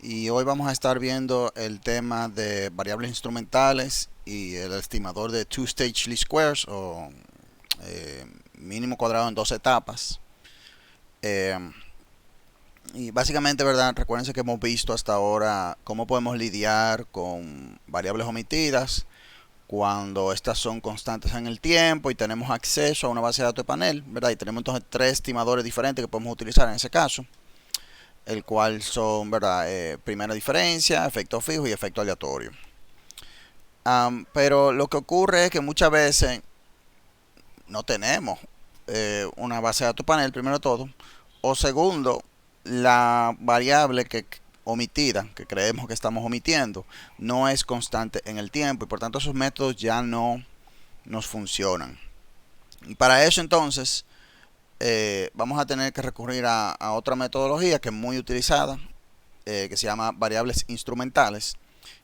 y hoy vamos a estar viendo el tema de variables instrumentales y el estimador de two-stage least squares o mínimo cuadrado en dos etapas. Eh, y básicamente, ¿verdad? Recuérdense que hemos visto hasta ahora cómo podemos lidiar con variables omitidas cuando estas son constantes en el tiempo y tenemos acceso a una base de datos de panel, ¿verdad? Y tenemos entonces tres estimadores diferentes que podemos utilizar en ese caso, el cual son, ¿verdad? Primera diferencia, efecto fijo y efecto aleatorio. Pero lo que ocurre es que muchas veces no tenemos una base de datos panel, primero de todo, o segundo, la variable que omitida, que creemos que estamos omitiendo, no es constante en el tiempo y por tanto esos métodos ya no nos funcionan. Y para eso entonces vamos a tener que recurrir a otra metodología que es muy utilizada, que se llama variables instrumentales.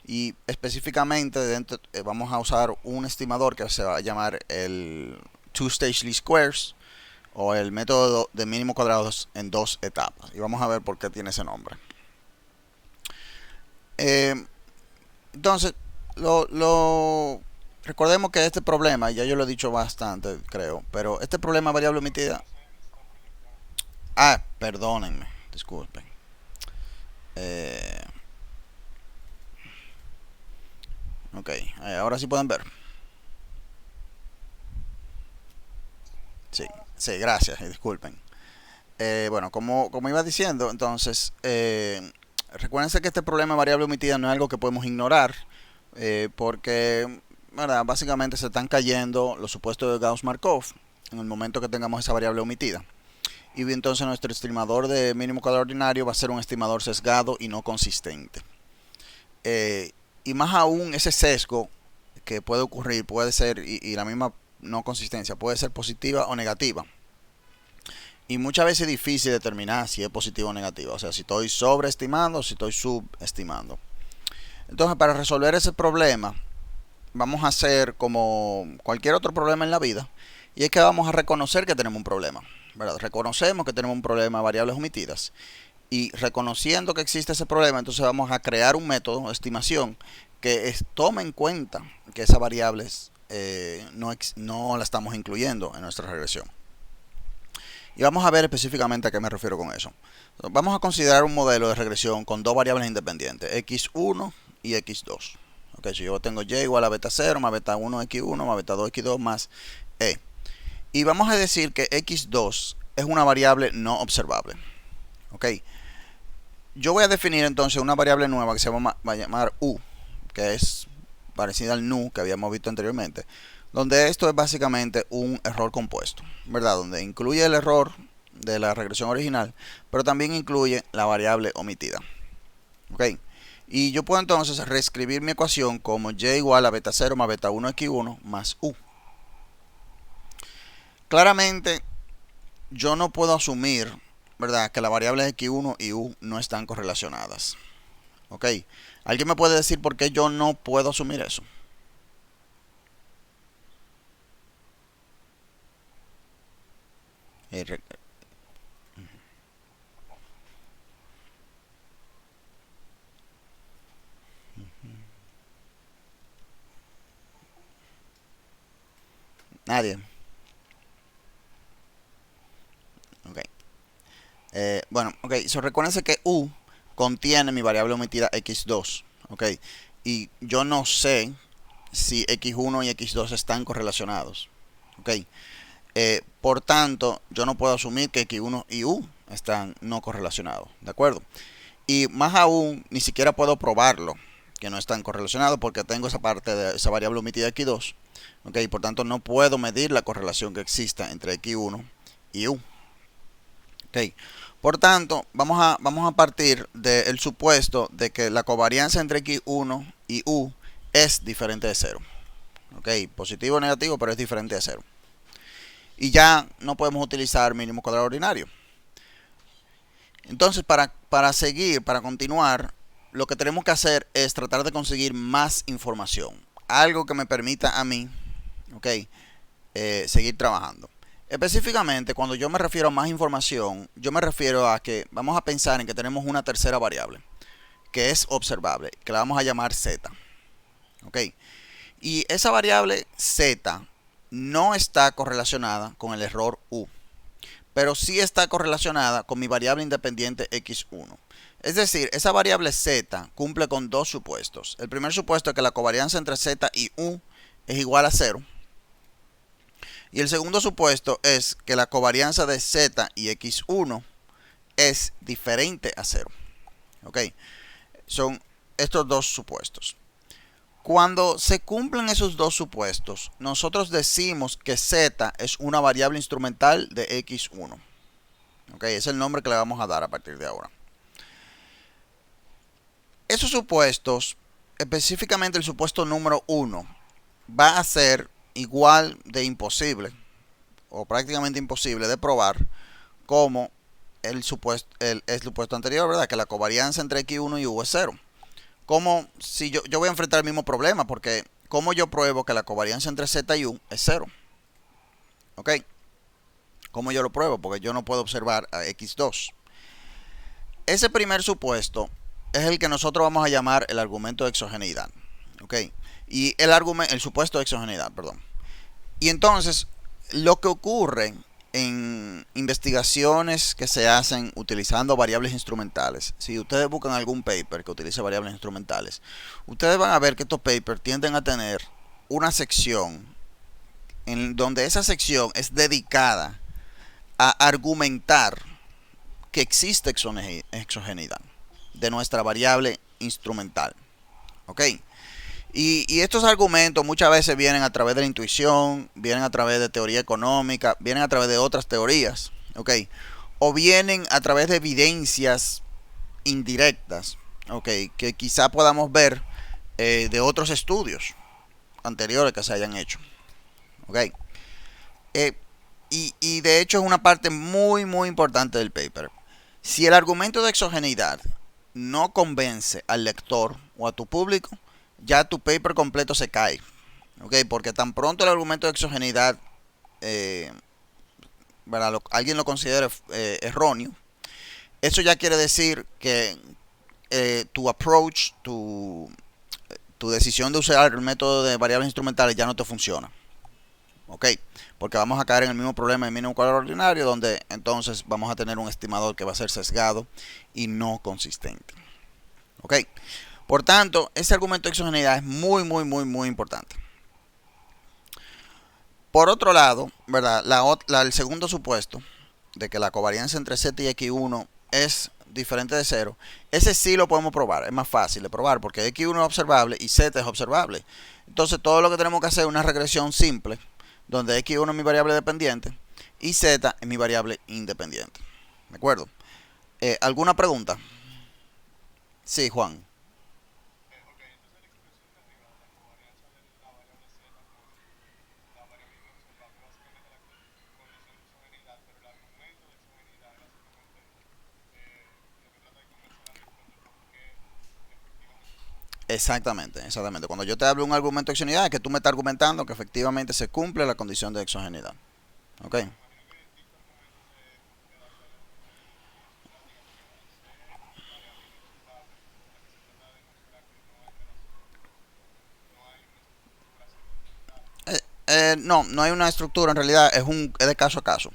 Y específicamente vamos a usar un estimador que se va a llamar el two-stage least squares o el método de mínimo cuadrados en dos etapas. Y vamos a ver por qué tiene ese nombre. Eh, entonces, recordemos que este problema, ya yo lo he dicho bastante, creo, pero este problema de variable omitida. Perdónenme, disculpen. Eh, ok, ahora sí pueden ver. Sí, sí, gracias y disculpen. Bueno, como iba diciendo, entonces, recuérdense que este problema de variable omitida no es algo que podemos ignorar, porque, ¿verdad? Básicamente se están cayendo los supuestos de Gauss-Markov en el momento que tengamos esa variable omitida. Y entonces nuestro estimador de mínimo cuadrado ordinario va a ser un estimador sesgado y no consistente. Y más aún ese sesgo que puede ocurrir puede ser, y la misma no consistencia, puede ser positiva o negativa. Y muchas veces es difícil determinar si es positiva o negativa. O sea, si estoy sobreestimando o si estoy subestimando. Entonces, para resolver ese problema, vamos a hacer como cualquier otro problema en la vida. Y es que vamos a reconocer que tenemos un problema, ¿verdad? Reconocemos que tenemos un problema de variables omitidas. Y reconociendo que existe ese problema, entonces vamos a crear un método de estimación que tome en cuenta que esas variables no la estamos incluyendo en nuestra regresión. Y vamos a ver específicamente a qué me refiero con eso. Vamos a considerar un modelo de regresión con dos variables independientes, x1 y x2. Okay, si yo tengo y igual a beta 0 más beta 1 x1 más beta 2 x2 más e. Y vamos a decir que x2 es una variable no observable. Okay. Yo voy a definir entonces una variable nueva que se va a llamar u, que es parecida al nu que habíamos visto anteriormente, donde esto es básicamente un error compuesto, ¿verdad? Donde incluye el error de la regresión original, pero también incluye la variable omitida. ¿Ok? Y yo puedo entonces reescribir mi ecuación como y igual a beta 0 más beta 1 x1 más u. Claramente, yo no puedo asumir, ¿verdad?, que las variables x1 y u no están correlacionadas. ¿Ok? ¿Alguien me puede decir por qué yo no puedo asumir eso? Nadie. Ok. Bueno, ok. Recuérdense que u contiene mi variable omitida x2. Ok. Y yo no sé si x1 y x2 están correlacionados. Ok. Por tanto, yo no puedo asumir que x1 y u están no correlacionados. ¿De acuerdo? Y más aún, ni siquiera puedo probarlo, que no están correlacionados, porque tengo esa parte de esa variable omitida x2. Ok, por tanto, no puedo medir la correlación que exista entre x1 y u. Ok, por tanto, vamos a partir del supuesto de que la covarianza entre x1 y u es diferente de 0. Ok, positivo o negativo, pero es diferente de 0. Y ya no podemos utilizar mínimo cuadrado ordinario. Entonces, para continuar, lo que tenemos que hacer es tratar de conseguir más información. Algo que me permita a mí, ok, seguir trabajando. Específicamente, cuando yo me refiero a más información, yo me refiero a que vamos a pensar en que tenemos una tercera variable, que es observable, que la vamos a llamar Z. ¿Ok? Y esa variable Z no está correlacionada con el error U, pero sí está correlacionada con mi variable independiente X1. Es decir, esa variable Z cumple con dos supuestos. El primer supuesto es que la covarianza entre Z y U es igual a 0. Y el segundo supuesto es que la covarianza de Z y X1 es diferente a 0. ¿Ok? Son estos dos supuestos. Cuando se cumplen esos dos supuestos, nosotros decimos que Z es una variable instrumental de X1. ¿Ok? Es el nombre que le vamos a dar a partir de ahora. Esos supuestos, específicamente el supuesto número 1, va a ser igual de imposible o prácticamente imposible de probar como el supuesto anterior, ¿verdad? Que la covarianza entre X1 y U es 0. Como si yo voy a enfrentar el mismo problema, porque ¿cómo yo pruebo que la covarianza entre Z y U es 0? ¿Ok? ¿Cómo yo lo pruebo? Porque yo no puedo observar a X2. Ese primer supuesto es el que nosotros vamos a llamar el argumento de exogeneidad. ¿Ok? Y el supuesto de exogeneidad, perdón. Y entonces, lo que ocurre en investigaciones que se hacen utilizando variables instrumentales, si ustedes buscan algún paper que utilice variables instrumentales, ustedes van a ver que estos papers tienden a tener una sección en donde esa sección es dedicada a argumentar que existe exogeneidad de nuestra variable instrumental. ¿Ok? Y estos argumentos muchas veces vienen a través de la intuición, vienen a través de teoría económica, vienen a través de otras teorías, ¿ok? O vienen a través de evidencias indirectas, ¿ok? Que quizá podamos ver de otros estudios anteriores que se hayan hecho, ¿ok? Y de hecho es una parte muy, muy importante del paper. Si el argumento de exogeneidad no convence al lector o a tu público, ya tu paper completo se cae. ¿Ok? Porque tan pronto el argumento de exogeneidad alguien lo considere erróneo, eso ya quiere decir que tu approach, tu decisión de usar el método de variables instrumentales ya no te funciona. ¿Ok? Porque vamos a caer en el mismo problema del mínimo cuadrado ordinario, donde entonces vamos a tener un estimador que va a ser sesgado y no consistente. ¿Ok? Por tanto, ese argumento de exogeneidad es muy, muy, muy, muy importante. Por otro lado, ¿verdad? El segundo supuesto de que la covarianza entre Z y X1 es diferente de 0, ese sí lo podemos probar. Es más fácil de probar porque X1 es observable y Z es observable. Entonces, todo lo que tenemos que hacer es una regresión simple, donde X1 es mi variable dependiente y Z es mi variable independiente. ¿De acuerdo? ¿Alguna pregunta? Sí, Juan. Exactamente, exactamente. Cuando yo te hablo de un argumento de exogeneidad, es que tú me estás argumentando que efectivamente se cumple la condición de exogeneidad. ¿Ok? No, no hay una estructura, en realidad es de caso a caso.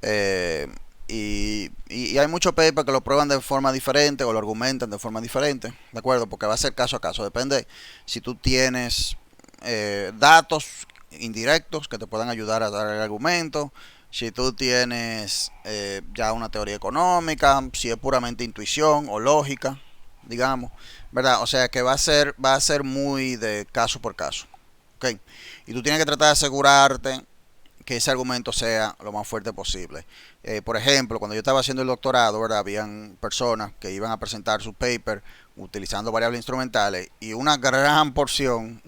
Eh, y hay muchos papers que lo prueban de forma diferente o lo argumentan de forma diferente, ¿de acuerdo? Porque va a ser caso a caso. Depende si tú tienes datos indirectos que te puedan ayudar a dar el argumento, si tú tienes ya una teoría económica, si es puramente intuición o lógica, digamos, ¿verdad? O sea que va a ser muy de caso por caso, ¿ok? Y tú tienes que tratar de asegurarte que ese argumento sea lo más fuerte posible. Por ejemplo, cuando yo estaba haciendo el doctorado, ¿verdad? Habían personas que iban a presentar su paper utilizando variables instrumentales y una gran porción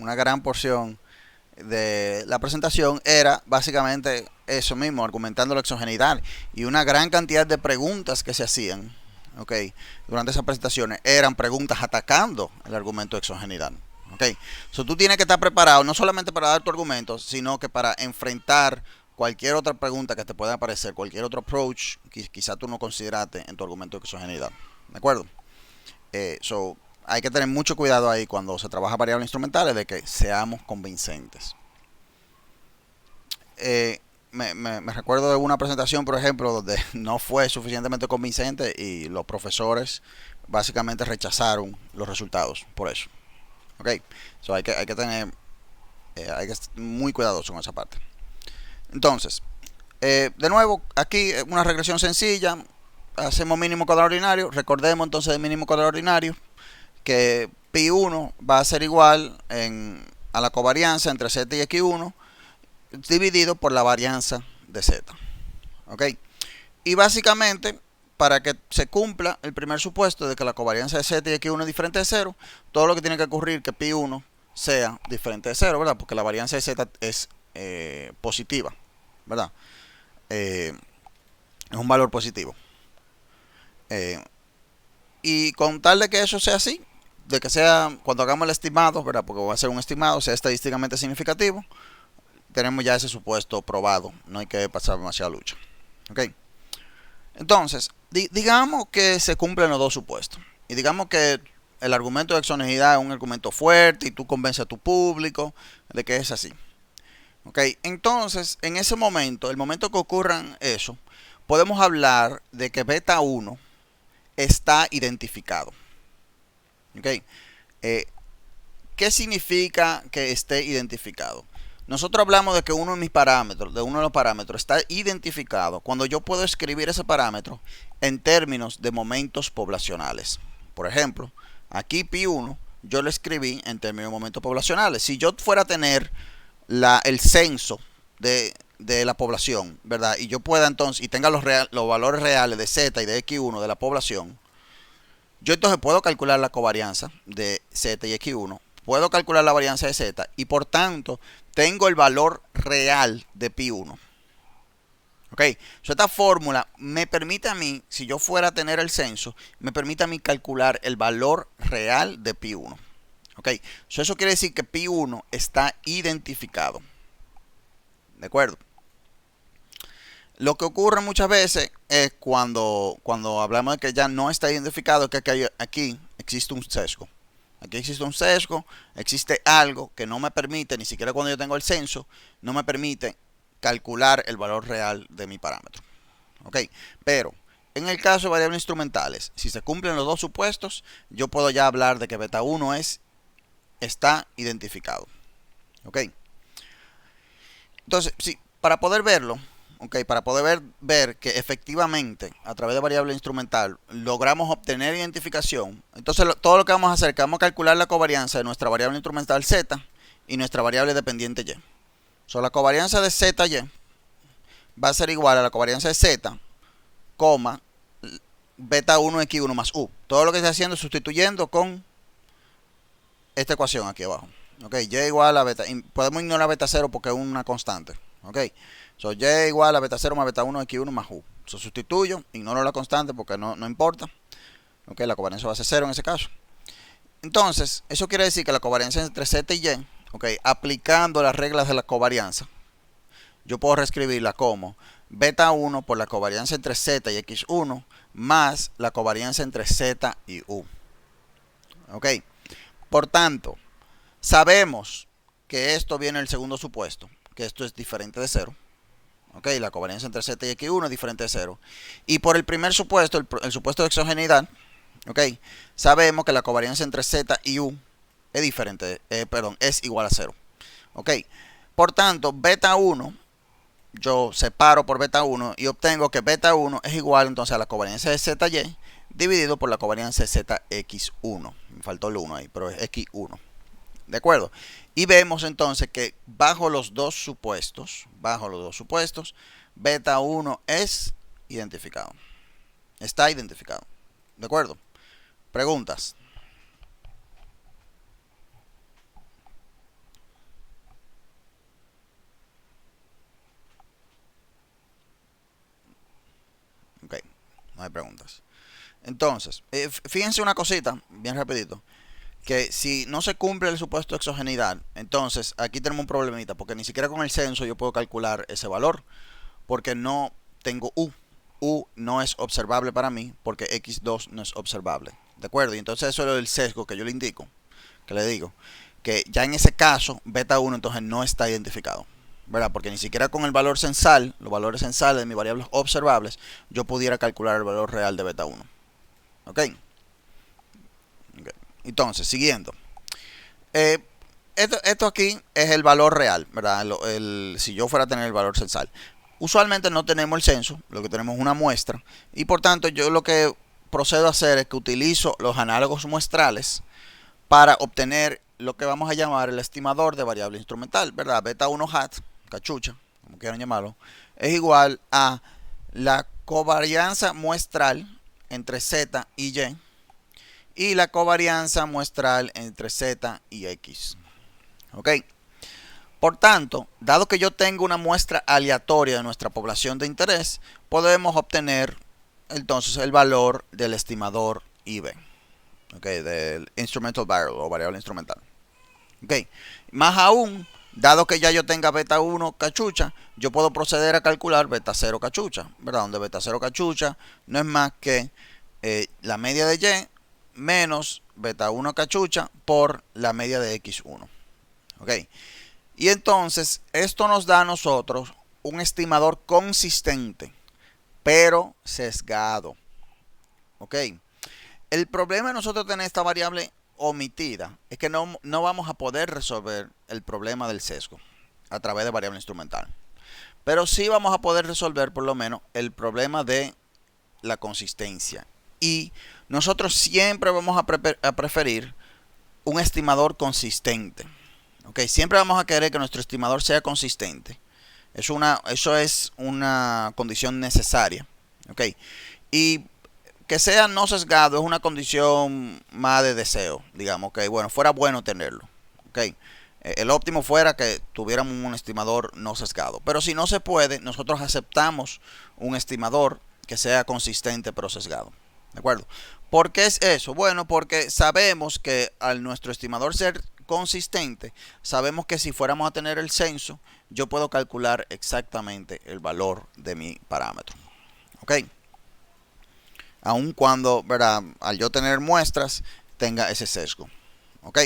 de la presentación era básicamente eso mismo, argumentando la exogeneidad y una gran cantidad de preguntas que se hacían, ¿ok? Durante esas presentaciones eran preguntas atacando el argumento de exogeneidad. ¿Ok? So, tú tienes que estar preparado no solamente para dar tu argumento, sino que para enfrentar cualquier otra pregunta que te pueda aparecer, cualquier otro approach que quizá tú no consideraste en tu argumento de exogeneidad. ¿De acuerdo? Hay que tener mucho cuidado ahí cuando se trabaja variables instrumentales de que seamos convincentes. Me recuerdo de una presentación, por ejemplo, donde no fue suficientemente convincente y los profesores básicamente rechazaron los resultados por eso. Ok, hay que tener, hay que ser muy cuidadoso con esa parte. Entonces, de nuevo, aquí una regresión sencilla. Hacemos mínimo cuadrado ordinario. Recordemos entonces del mínimo cuadrado ordinario que pi1 va a ser igual a la covarianza entre z y x1 dividido por la varianza de z. ¿Ok? Y básicamente, para que se cumpla el primer supuesto de que la covarianza de z y x1 es diferente de 0, todo lo que tiene que ocurrir es que pi1 sea diferente de 0, ¿verdad? Porque la varianza de z es positiva, ¿verdad? Es un valor positivo. Y con tal de que eso sea así, de que sea, cuando hagamos el estimado, ¿verdad? Porque va a ser un estimado, sea estadísticamente significativo, tenemos ya ese supuesto probado. No hay que pasar demasiada lucha. ¿Ok? Entonces, digamos que se cumplen los dos supuestos. Y digamos que el argumento de exoneidad es un argumento fuerte y tú convences a tu público de que es así. ¿Ok? Entonces, en ese momento, el momento que ocurran eso, podemos hablar de que beta 1 está identificado. ¿Ok? ¿Qué significa que esté identificado? Nosotros hablamos de que uno de los parámetros está identificado cuando yo puedo escribir ese parámetro en términos de momentos poblacionales. Por ejemplo, aquí pi1 yo lo escribí en términos de momentos poblacionales. Si yo fuera a tener el censo de la población, ¿verdad? Y yo pueda entonces, y tenga los valores reales de z y de x1 de la población, yo entonces puedo calcular la covarianza de z y x1, puedo calcular la varianza de z y por tanto tengo el valor real de pi1. Ok, esta fórmula me permite a mí, si yo fuera a tener el censo, me permite a mí calcular el valor real de pi1. Ok, eso quiere decir que pi1 está identificado. ¿De acuerdo? Lo que ocurre muchas veces es cuando hablamos de que ya no está identificado, que aquí existe un sesgo. Aquí existe un sesgo, existe algo que no me permite, ni siquiera cuando yo tengo el censo, no me permite calcular el valor real de mi parámetro. ¿Ok? Pero en el caso de variables instrumentales, si se cumplen los dos supuestos, yo puedo ya hablar de que beta 1 está identificado. ¿Ok? Entonces, sí, para poder verlo, okay, para poder ver que efectivamente a través de variable instrumental logramos obtener identificación, entonces todo lo que vamos a hacer es que vamos a calcular la covarianza de nuestra variable instrumental z y nuestra variable dependiente y. La covarianza de z y va a ser igual a la covarianza de z, beta 1 x1 más u. Todo lo que estoy haciendo es sustituyendo con esta ecuación aquí abajo. Okay, y igual a beta, podemos ignorar beta 0 porque es una constante. Okay. Y igual a beta 0 más beta 1 x1 más u. Sustituyo, ignoro la constante porque no importa. Okay, la covarianza va a ser 0 en ese caso. Entonces, eso quiere decir que la covarianza entre z y y, okay, aplicando las reglas de la covarianza, yo puedo reescribirla como beta 1 por la covarianza entre z y x1 más la covarianza entre z y u. Okay. Por tanto, sabemos que esto viene del segundo supuesto, que esto es diferente de 0. Ok, la covarianza entre z y x1 es diferente de 0. Y por el primer supuesto, el supuesto de exogeneidad, ok, sabemos que la covarianza entre z y u es igual a 0. Ok, por tanto, beta 1, yo separo por beta 1 y obtengo que beta 1 es igual entonces a la covarianza de z y dividido por la covarianza de zx1. Me faltó el 1 ahí, pero es x1. ¿De acuerdo? Y vemos entonces que bajo los dos supuestos, beta 1 es identificado. Está identificado. ¿De acuerdo? Preguntas. Ok, no hay preguntas. Entonces, fíjense una cosita, bien rapidito. Que si no se cumple el supuesto de exogeneidad, entonces aquí tenemos un problemita, porque ni siquiera con el censo yo puedo calcular ese valor, porque no tengo u. U no es observable para mí porque X2 no es observable. ¿De acuerdo? Y entonces eso es el sesgo que yo le indico, que le digo, que ya en ese caso beta 1 entonces no está identificado, ¿verdad? Porque ni siquiera con el valor censal, los valores censales de mis variables observables, yo pudiera calcular el valor real de beta 1. ¿Ok? Entonces, siguiendo. Eh, esto aquí es el valor real, ¿verdad? Si yo fuera a tener el valor censal. Usualmente no tenemos el censo, lo que tenemos es una muestra. Y por tanto, yo lo que procedo a hacer es que utilizo los análogos muestrales para obtener lo que vamos a llamar el estimador de variable instrumental, ¿verdad? Beta 1 hat, cachucha, como quieran llamarlo, es igual a la covarianza muestral entre Z y Y la covarianza muestral entre Z y X. ¿Ok? Por tanto, dado que yo tengo una muestra aleatoria de nuestra población de interés, podemos obtener entonces el valor del estimador IB, ¿okay? Del instrumental variable o variable instrumental. ¿Okay? Más aún, dado que ya yo tenga beta 1 cachucha, yo puedo proceder a calcular beta 0 cachucha, ¿verdad? Donde beta 0 cachucha no es más que la media de Y menos beta 1 cachucha por la media de X1. ¿Ok? Y entonces esto nos da a nosotros un estimador consistente, pero sesgado. ¿Ok? El problema de nosotros tener esta variable omitida es que no vamos a poder resolver el problema del sesgo a través de variable instrumental. Pero sí vamos a poder resolver por lo menos el problema de la consistencia. Y nosotros siempre vamos a preferir un estimador consistente. ¿Okay? Siempre vamos a querer que nuestro estimador sea consistente. Eso es una condición necesaria. ¿Okay? Y que sea no sesgado es una condición más de deseo. Digamos que bueno, fuera bueno tenerlo. ¿Okay? El óptimo fuera que tuviéramos un estimador no sesgado. Pero si no se puede, nosotros aceptamos un estimador que sea consistente pero sesgado. ¿De acuerdo? ¿Por qué es eso? Bueno, porque sabemos que al nuestro estimador ser consistente, sabemos que si fuéramos a tener el censo, yo puedo calcular exactamente el valor de mi parámetro. ¿Ok? Aun cuando, ¿verdad? Al yo tener muestras, tenga ese sesgo. ¿Ok?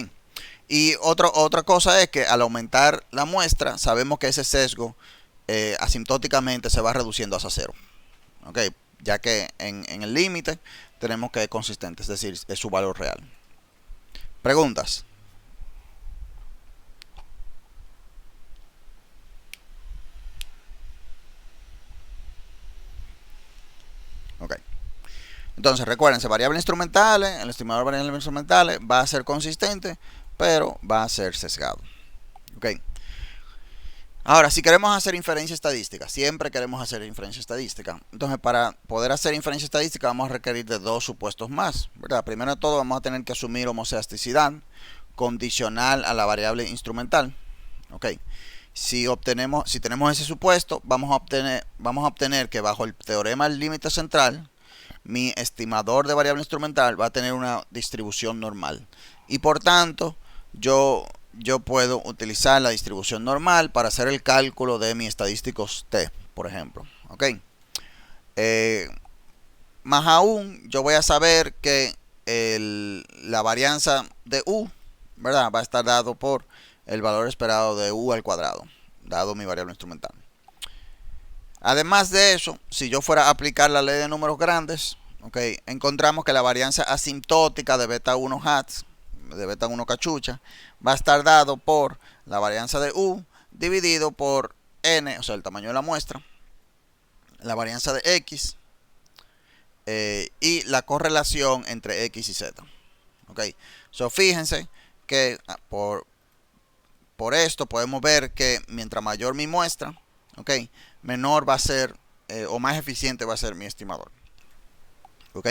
Y otra cosa es que al aumentar la muestra, sabemos que ese sesgo asintóticamente se va reduciendo hasta cero. ¿Ok? Ya que en el límite tenemos que es consistente, es decir, es su valor real. ¿Preguntas? Ok. Entonces recuérdense, variables instrumentales, el estimador de variables instrumentales va a ser consistente, pero va a ser sesgado. Ok. Ahora, si queremos hacer inferencia estadística, siempre queremos hacer inferencia estadística. Entonces, para poder hacer inferencia estadística vamos a requerir de dos supuestos más, ¿verdad? Primero de todo vamos a tener que asumir homoceasticidad condicional a la variable instrumental. Ok. Si tenemos ese supuesto, vamos a obtener que bajo el teorema del límite central, mi estimador de variable instrumental va a tener una distribución normal. Y por tanto, yo puedo utilizar la distribución normal para hacer el cálculo de mis estadísticos T, por ejemplo. ¿Ok? Más aún, yo voy a saber que la varianza de U, ¿verdad? Va a estar dado por el valor esperado de U al cuadrado, dado mi variable instrumental. Además de eso, si yo fuera a aplicar la ley de números grandes, ¿okay? Encontramos que la varianza asintótica de beta 1 hats, de beta 1 cachucha, va a estar dado por la varianza de U dividido por N, o sea, el tamaño de la muestra, la varianza de X y la correlación entre X y Z. ¿Okay? So, fíjense que por esto podemos ver que mientras mayor mi muestra, ¿okay? Menor va a ser o más eficiente va a ser mi estimador. ¿Ok?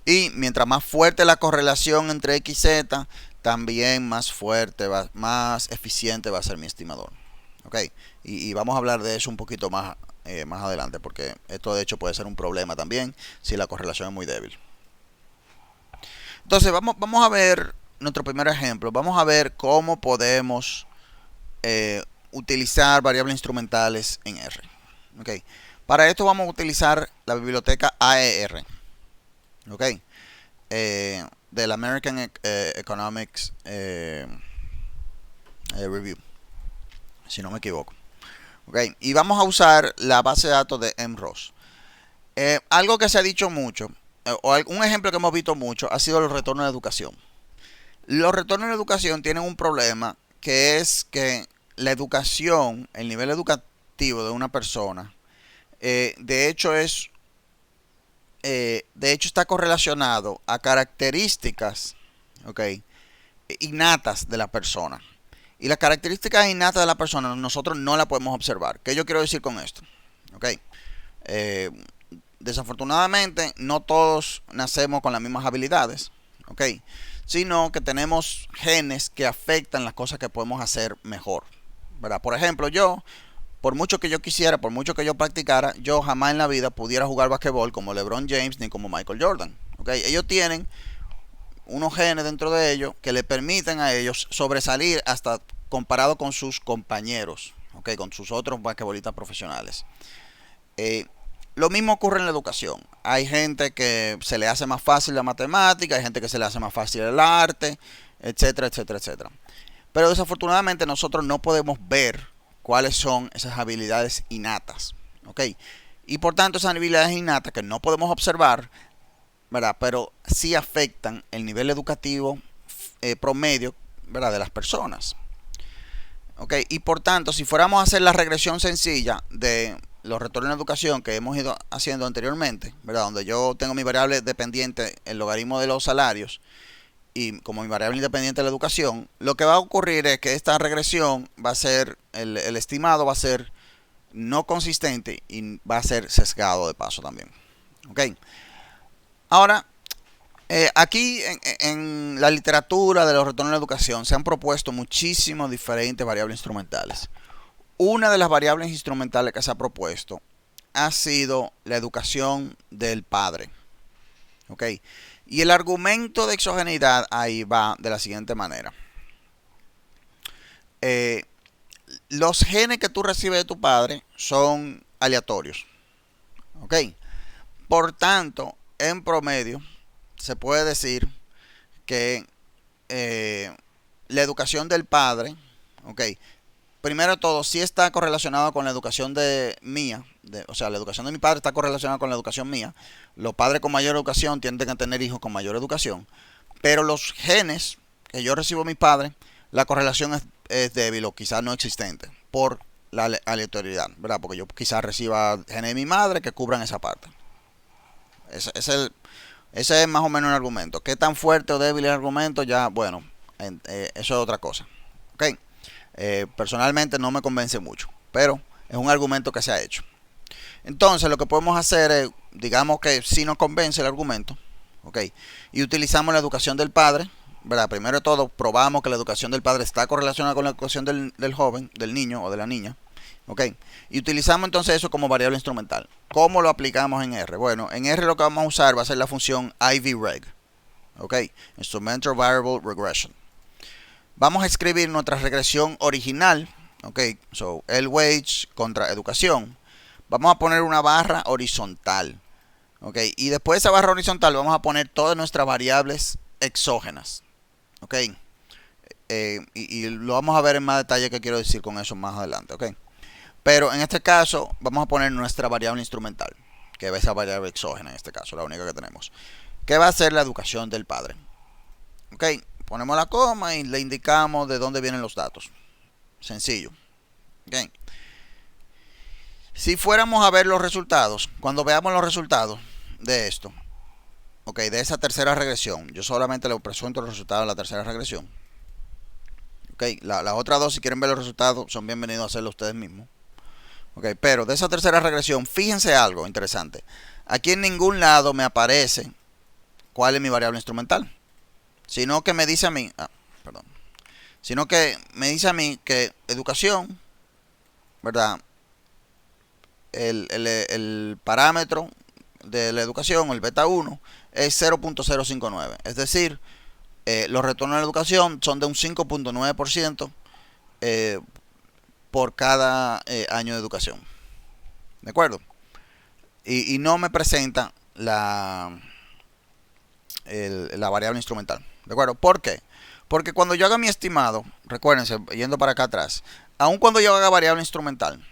Y mientras más fuerte la correlación entre X y Z, también más fuerte, más eficiente va a ser mi estimador. ¿Ok? Y vamos a hablar de eso un poquito más adelante, porque esto de hecho puede ser un problema también si la correlación es muy débil. Entonces vamos a ver nuestro primer ejemplo. Vamos a ver cómo podemos utilizar variables instrumentales en R. ¿Ok? Para esto vamos a utilizar la biblioteca AER, ¿ok? Del American Economics Review, si no me equivoco. ¿Ok? Y vamos a usar la base de datos de MROS. Algo que se ha dicho mucho, un ejemplo que hemos visto mucho, ha sido los retornos de educación. Los retornos de educación tienen un problema, que es que la educación, el nivel educativo de una persona, de hecho está correlacionado a características, ¿ok?, innatas de la persona. Y las características innatas de la persona nosotros no las podemos observar. ¿Qué yo quiero decir con esto? ¿Ok? Desafortunadamente no todos nacemos con las mismas habilidades, ¿ok?, sino que tenemos genes que afectan las cosas que podemos hacer mejor, ¿verdad? Por ejemplo, yo, por mucho que yo quisiera, por mucho que yo practicara, yo jamás en la vida pudiera jugar basquetbol como LeBron James ni como Michael Jordan, ¿ok? Ellos tienen unos genes dentro de ellos que le permiten a ellos sobresalir hasta comparado con sus compañeros, ¿ok?, con sus otros basquetbolistas profesionales. Lo mismo ocurre en la educación. Hay gente que se le hace más fácil la matemática, hay gente que se le hace más fácil el arte, etcétera, etcétera, etcétera. Pero desafortunadamente nosotros no podemos ver cuáles son esas habilidades innatas, ¿ok? Y por tanto esas habilidades innatas que no podemos observar, ¿verdad?, pero sí afectan el nivel educativo promedio, ¿verdad?, de las personas. ¿Ok? Y por tanto, si fuéramos a hacer la regresión sencilla de los retornos en educación que hemos ido haciendo anteriormente, ¿verdad?, donde yo tengo mi variable dependiente, el logaritmo de los salarios, y como mi variable independiente de la educación, lo que va a ocurrir es que esta regresión va a ser, el estimado va a ser no consistente y va a ser sesgado de paso también. ¿Ok? Ahora, aquí en la literatura de los retornos de educación se han propuesto muchísimas diferentes variables instrumentales. Una de las variables instrumentales que se ha propuesto ha sido la educación del padre. ¿Ok? Y el argumento de exogeneidad ahí va de la siguiente manera. Los genes que tú recibes de tu padre son aleatorios. ¿Ok? Por tanto, en promedio, se puede decir que la educación del padre, ¿ok?, primero de todo, sí está correlacionado con la educación de mía, o sea, la educación de mi padre está correlacionada con la educación mía. Los padres con mayor educación tienden a tener hijos con mayor educación, pero los genes que yo recibo de mi padre, la correlación es débil o quizás no existente por la aleatoriedad, ¿verdad? Porque yo quizás reciba genes de mi madre que cubran esa parte. Ese es más o menos un argumento. ¿Qué tan fuerte o débil es el argumento? Ya, bueno, eso es otra cosa. ¿Ok? Personalmente no me convence mucho, pero es un argumento que se ha hecho. Entonces lo que podemos hacer es, digamos que si nos convence el argumento, ¿ok?, y utilizamos la educación del padre, ¿verdad? Primero de todo, probamos que la educación del padre está correlacionada con la educación del joven, del niño o de la niña, ¿ok? Y utilizamos entonces eso como variable instrumental. ¿Cómo lo aplicamos en R? Bueno, en R lo que vamos a usar va a ser la función IVReg, ¿ok? Instrumental Variable Regression. Vamos a escribir nuestra regresión original, ¿ok? So, el wage contra educación. Vamos a poner una barra horizontal, ¿ok? Y después de esa barra horizontal vamos a poner todas nuestras variables exógenas, ¿ok? Y lo vamos a ver en más detalle qué quiero decir con eso más adelante, ¿ok? Pero en este caso vamos a poner nuestra variable instrumental, que es esa variable exógena en este caso, la única que tenemos, que va a ser la educación del padre, ¿ok? Ponemos la coma y le indicamos de dónde vienen los datos. Sencillo. ¿Okay? Si fuéramos a ver los resultados, cuando veamos los resultados de esto, ¿okay?, de esa tercera regresión, yo solamente le presento los resultados de la tercera regresión. ¿Okay? Las otras dos, si quieren ver los resultados, son bienvenidos a hacerlo ustedes mismos. ¿Okay? Pero de esa tercera regresión, fíjense algo interesante. Aquí en ningún lado me aparece cuál es mi variable instrumental, sino que me dice a mí, sino que me dice a mí que educación, ¿verdad? El parámetro de la educación, el beta 1, es 0.059. Es decir, los retornos de la educación son de un 5.9% por cada año de educación. ¿De acuerdo? y no me presenta la variable instrumental. ¿De acuerdo? ¿Por qué? Porque cuando yo haga mi estimado, recuérdense, yendo para acá atrás, aun cuando yo haga variable instrumental,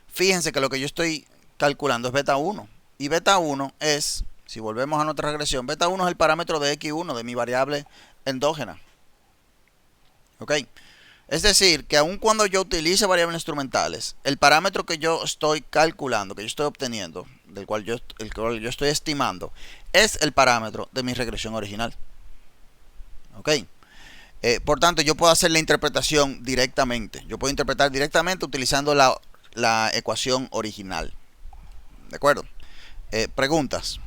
fíjense que lo que yo estoy calculando es beta 1. Y beta 1 es, si volvemos a nuestra regresión, beta 1 es el parámetro de x1 de mi variable endógena. ¿Ok? Es decir, que aun cuando yo utilice variables instrumentales, el parámetro que yo estoy calculando, que yo estoy obteniendo, el cual yo estoy estimando, es el parámetro de mi regresión original. ¿Ok? Por tanto, yo puedo hacer la interpretación directamente. Yo puedo interpretar directamente utilizando la ecuación original. ¿De acuerdo? Preguntas.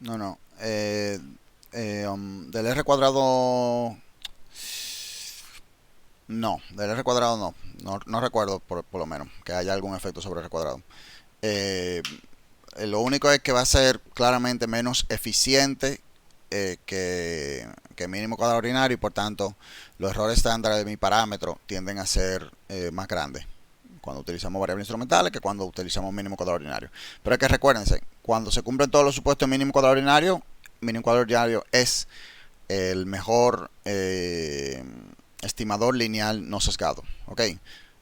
No, no. Del R cuadrado, no. Del R cuadrado no. No recuerdo, por lo menos, que haya algún efecto sobre R cuadrado. Eh, lo único es que va a ser claramente menos eficiente que mínimo cuadrado ordinario y por tanto los errores estándar de mi parámetro tienden a ser más grandes cuando utilizamos variables instrumentales que cuando utilizamos mínimo cuadrado ordinario. Pero es que recuérdense, cuando se cumplen todos los supuestos de mínimo cuadrado ordinario es el mejor estimador lineal no sesgado. ¿Ok?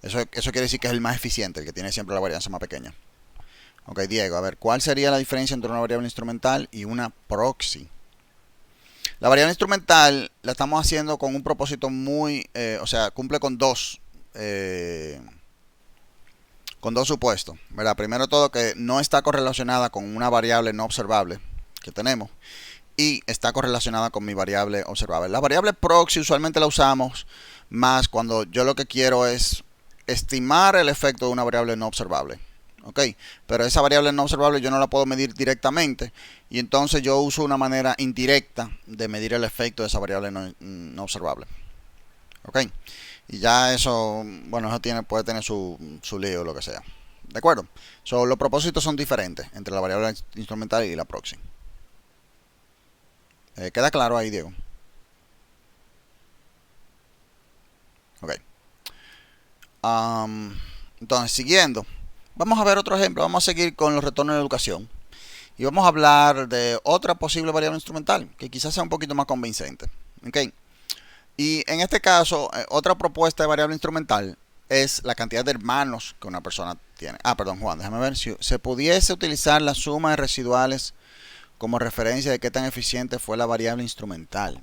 Eso quiere decir que es el más eficiente, el que tiene siempre la varianza más pequeña. Ok, Diego, a ver, ¿cuál sería la diferencia entre una variable instrumental y una proxy? La variable instrumental la estamos haciendo con un propósito muy, o sea, cumple con dos supuestos, ¿verdad? Primero todo que no está correlacionada con una variable no observable que tenemos y está correlacionada con mi variable observable. La variable proxy usualmente la usamos más cuando yo lo que quiero es estimar el efecto de una variable no observable. ¿Ok? Pero esa variable no observable yo no la puedo medir directamente y entonces yo uso una manera indirecta de medir el efecto de esa variable no observable. ¿Ok? Y ya eso, bueno, eso puede tener su lío o lo que sea. ¿De acuerdo? Los propósitos son diferentes entre la variable instrumental y la proxy. ¿Queda claro ahí, Diego? Ok. Entonces, siguiendo, vamos a ver otro ejemplo. Vamos a seguir con los retornos de educación. Y vamos a hablar de otra posible variable instrumental que quizás sea un poquito más convincente. ¿Ok? Y en este caso, otra propuesta de variable instrumental es la cantidad de hermanos que una persona tiene. Perdón, Juan, déjame ver si se pudiese utilizar la suma de residuales como referencia de qué tan eficiente fue la variable instrumental.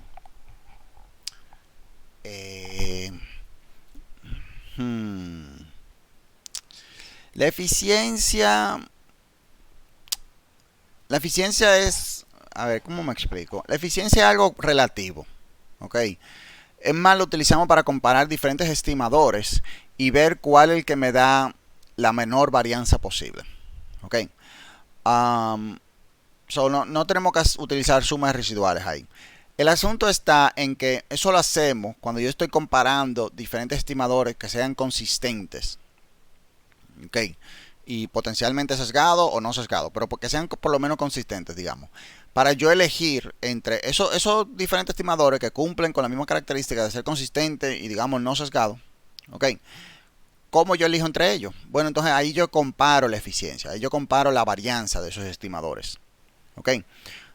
La eficiencia es, a ver, ¿cómo me explico? La eficiencia es algo relativo, ¿ok? Es más, lo utilizamos para comparar diferentes estimadores y ver cuál es el que me da la menor varianza posible, ¿ok? No tenemos que utilizar sumas residuales ahí. El asunto está en que eso lo hacemos cuando yo estoy comparando diferentes estimadores que sean consistentes, ¿ok? Y potencialmente sesgado o no sesgado, pero porque sean por lo menos consistentes, digamos. Para yo elegir entre esos diferentes estimadores que cumplen con la misma característica de ser consistente y digamos no sesgado, ¿ok? ¿Cómo yo elijo entre ellos? Bueno, entonces ahí yo comparo la eficiencia, ahí yo comparo la varianza de esos estimadores, ¿ok?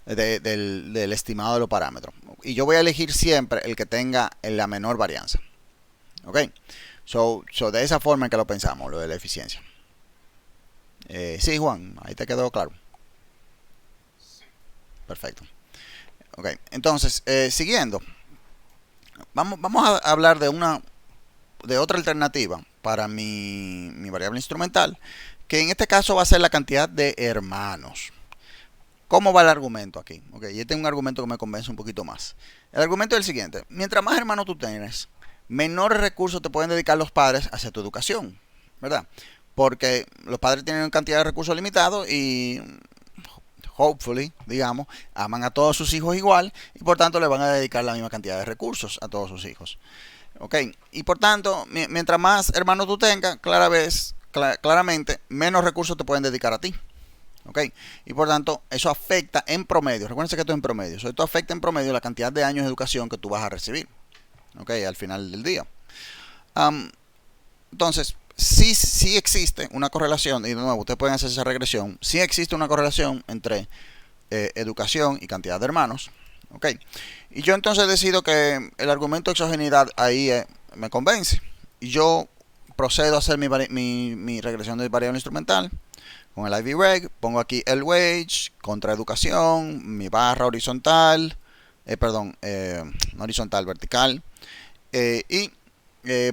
Del estimado de los parámetros. Y yo voy a elegir siempre el que tenga la menor varianza, ¿ok? De esa forma en que lo pensamos, lo de la eficiencia. Sí, Juan, ahí te quedó claro. Perfecto. Ok, entonces, siguiendo, vamos a hablar de otra alternativa para mi variable instrumental, que en este caso va a ser la cantidad de hermanos. ¿Cómo va el argumento aquí? Ok, y este es un argumento que me convence un poquito más. El argumento es el siguiente: mientras más hermanos tú tienes, menores recursos te pueden dedicar los padres hacia tu educación, ¿verdad? Porque los padres tienen una cantidad de recursos limitados y hopefully, digamos, aman a todos sus hijos igual y por tanto le van a dedicar la misma cantidad de recursos a todos sus hijos. Ok, y por tanto, mientras más hermanos tú tengas, claramente menos recursos te pueden dedicar a ti. ¿Ok? Y por tanto, eso afecta en promedio. Recuerden que esto es en promedio. Esto afecta en promedio la cantidad de años de educación que tú vas a recibir. ¿Ok? Al final del día. Entonces, sí existe una correlación, y de nuevo, ustedes pueden hacer esa regresión. Sí existe una correlación entre educación y cantidad de hermanos. ¿Ok? Y yo entonces decido que el argumento de exogeneidad ahí me convence. Y yo procedo a hacer mi regresión de variable instrumental con el IVReg. Pongo aquí el wage contra educación, mi barra horizontal, no horizontal, vertical. Y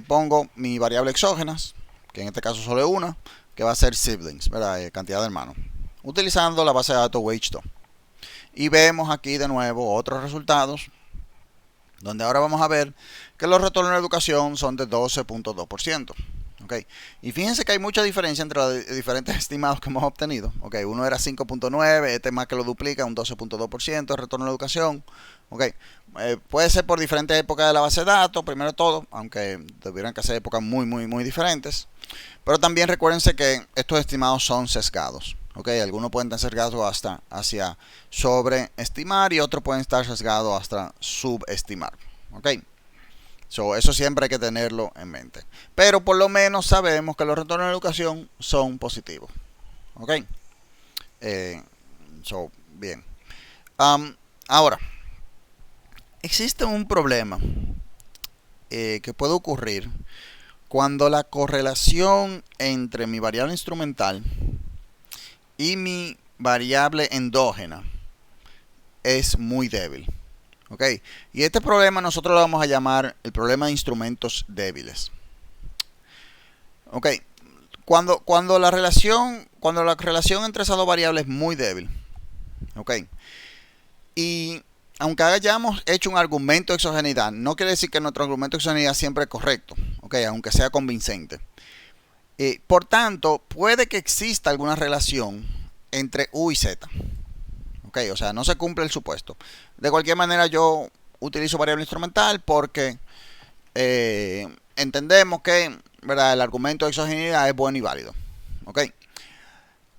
pongo mi variable exógenas, que en este caso solo es una, que va a ser siblings, ¿verdad? Cantidad de hermanos, utilizando la base de datos wage2. Y vemos aquí de nuevo otros resultados, donde ahora vamos a ver que los retornos de educación son de 12.2%. Okay. Y fíjense que hay mucha diferencia entre los diferentes estimados que hemos obtenido. Okay. Uno era 5.9, este más que lo duplica, un 12.2% de retorno a la educación. Okay. Puede ser por diferentes épocas de la base de datos, primero todo, aunque tuvieran que ser épocas muy diferentes. Pero también recuérdense que estos estimados son sesgados. Okay. Algunos pueden estar sesgados hasta hacia sobreestimar y otros pueden estar sesgados hasta subestimar. Okay. Eso siempre hay que tenerlo en mente. Pero por lo menos sabemos que los retornos de educación son positivos. ¿Ok? Bien. Ahora, existe un problema que puede ocurrir cuando la correlación entre mi variable instrumental y mi variable endógena es muy débil. ¿Ok? Y este problema nosotros lo vamos a llamar el problema de instrumentos débiles. ¿Ok? Cuando la relación entre esas dos variables es muy débil. ¿Ok? Y aunque hayamos hecho un argumento de exogeneidad, no quiere decir que nuestro argumento de exogeneidad siempre es correcto. ¿Ok? Aunque sea convincente. Por tanto, puede que exista alguna relación entre U y Z. Okay, o sea, no se cumple el supuesto. De cualquier manera, yo utilizo variable instrumental porque entendemos que, ¿verdad?, el argumento de exogeneidad es bueno y válido. Okay.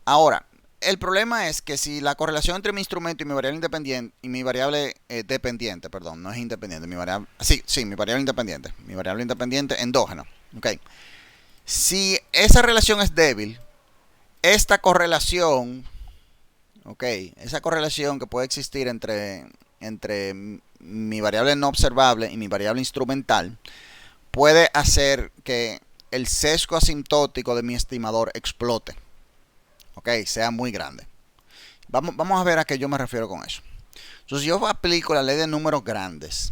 Ahora, el problema es que si la correlación entre mi instrumento y mi variable independiente y mi variable dependiente, perdón, no es independiente, mi variable independiente endógena. Okay. Si esa relación es débil, esta correlación, esa correlación que puede existir entre mi variable no observable y mi variable instrumental puede hacer que el sesgo asintótico de mi estimador explote. Sea muy grande. Vamos a ver a qué yo me refiero con eso. Entonces, yo aplico la ley de números grandes.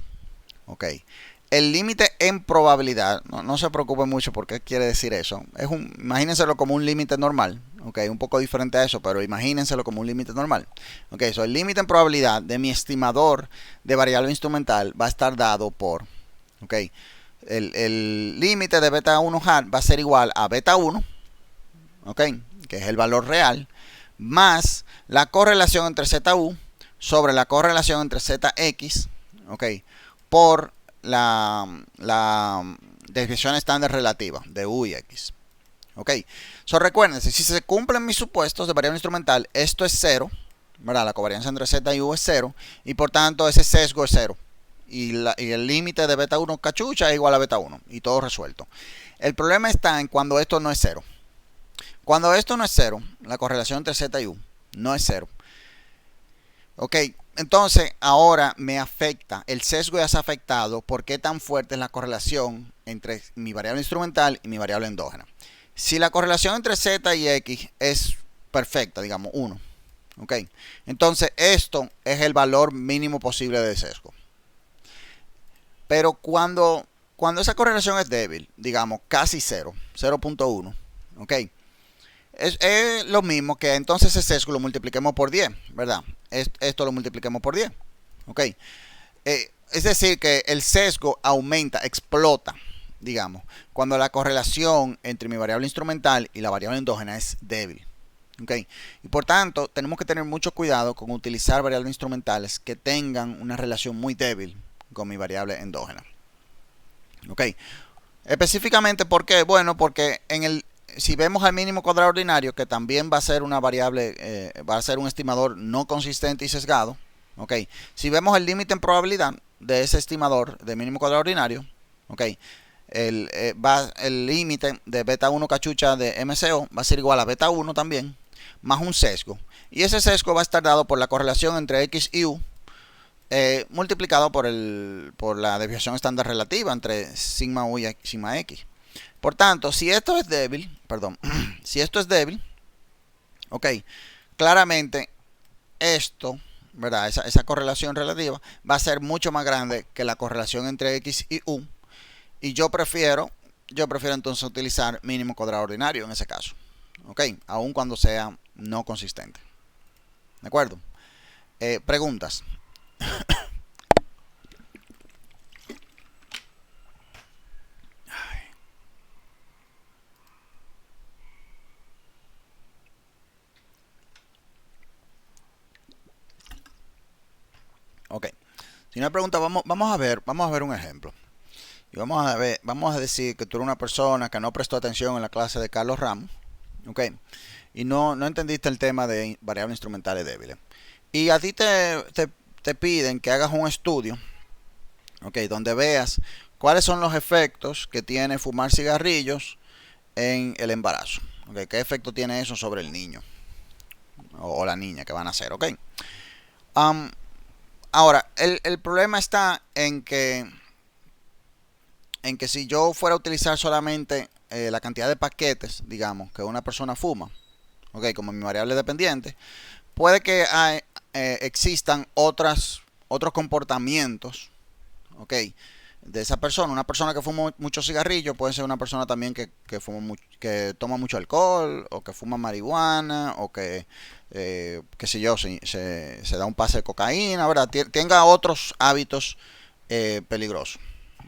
El límite en probabilidad, no se preocupe mucho porque quiere decir eso. Imagínenselo como un límite normal. Un poco diferente a eso, pero imagínenselo como un límite normal. El límite en probabilidad de mi estimador de variable instrumental va a estar dado por, el límite de beta 1 hat va a ser igual a beta 1, que es el valor real, más la correlación entre ZU sobre la correlación entre ZX, por la desviación estándar relativa de U y X. Recuérdense, si se cumplen mis supuestos de variable instrumental, esto es 0, ¿verdad? La covariancia entre Z y U es 0, y por tanto ese sesgo es 0. Y el límite de beta 1 cachucha es igual a beta 1, y todo resuelto. El problema está en cuando esto no es 0. Cuando esto no es 0, la correlación entre Z y U no es 0. Entonces ahora me afecta, el sesgo ya se ha afectado por qué tan fuerte es la correlación entre mi variable instrumental y mi variable endógena. Si la correlación entre Z y X es perfecta, digamos 1, entonces esto es el valor mínimo posible de sesgo. Pero cuando esa correlación es débil, digamos casi 0, 0.1, es lo mismo que entonces ese sesgo lo multipliquemos por 10, ¿verdad? Esto lo multipliquemos por 10, es decir que el sesgo aumenta, explota, digamos, cuando la correlación entre mi variable instrumental y la variable endógena es débil. Y por tanto, tenemos que tener mucho cuidado con utilizar variables instrumentales que tengan una relación muy débil con mi variable endógena. Específicamente, ¿por qué? Bueno, porque en si vemos al mínimo cuadrado ordinario, que también va a ser una variable, va a ser un estimador no consistente y sesgado, ok. Si vemos el límite en probabilidad de ese estimador de mínimo cuadrado ordinario, ok, el límite de beta 1 cachucha de MCO va a ser igual a beta 1 también, más un sesgo. Y ese sesgo va a estar dado por la correlación entre X y U, multiplicado por la desviación estándar relativa entre sigma U y sigma X. Por tanto, si esto es débil, perdón, si esto es débil, ok, claramente esto, ¿verdad? Esa correlación relativa va a ser mucho más grande que la correlación entre X y U. Y yo prefiero entonces utilizar mínimo cuadrado ordinario en ese caso, ok, aun cuando sea no consistente. ¿De acuerdo? Preguntas. Ok. Si no hay preguntas, vamos a ver un ejemplo. Y vamos a decir que tú eres una persona que no prestó atención en la clase de Carlos Ramos, ok, y no entendiste el tema de variables instrumentales débiles. Y a ti te piden que hagas un estudio, ok, donde veas cuáles son los efectos que tiene fumar cigarrillos en el embarazo. Okay, ¿qué efecto tiene eso sobre el niño o la niña que van a hacer? Ok. Um, Ahora, el problema está en que si yo fuera a utilizar solamente la cantidad de paquetes, digamos, que una persona fuma, ok, como mi variable dependiente, puede que existan otros comportamientos, ok, de esa persona. Una persona que fuma mucho cigarrillo puede ser una persona también que toma mucho alcohol, o que fuma marihuana, o que, qué sé yo, se da un pase de cocaína, ¿verdad? Tenga otros hábitos peligrosos.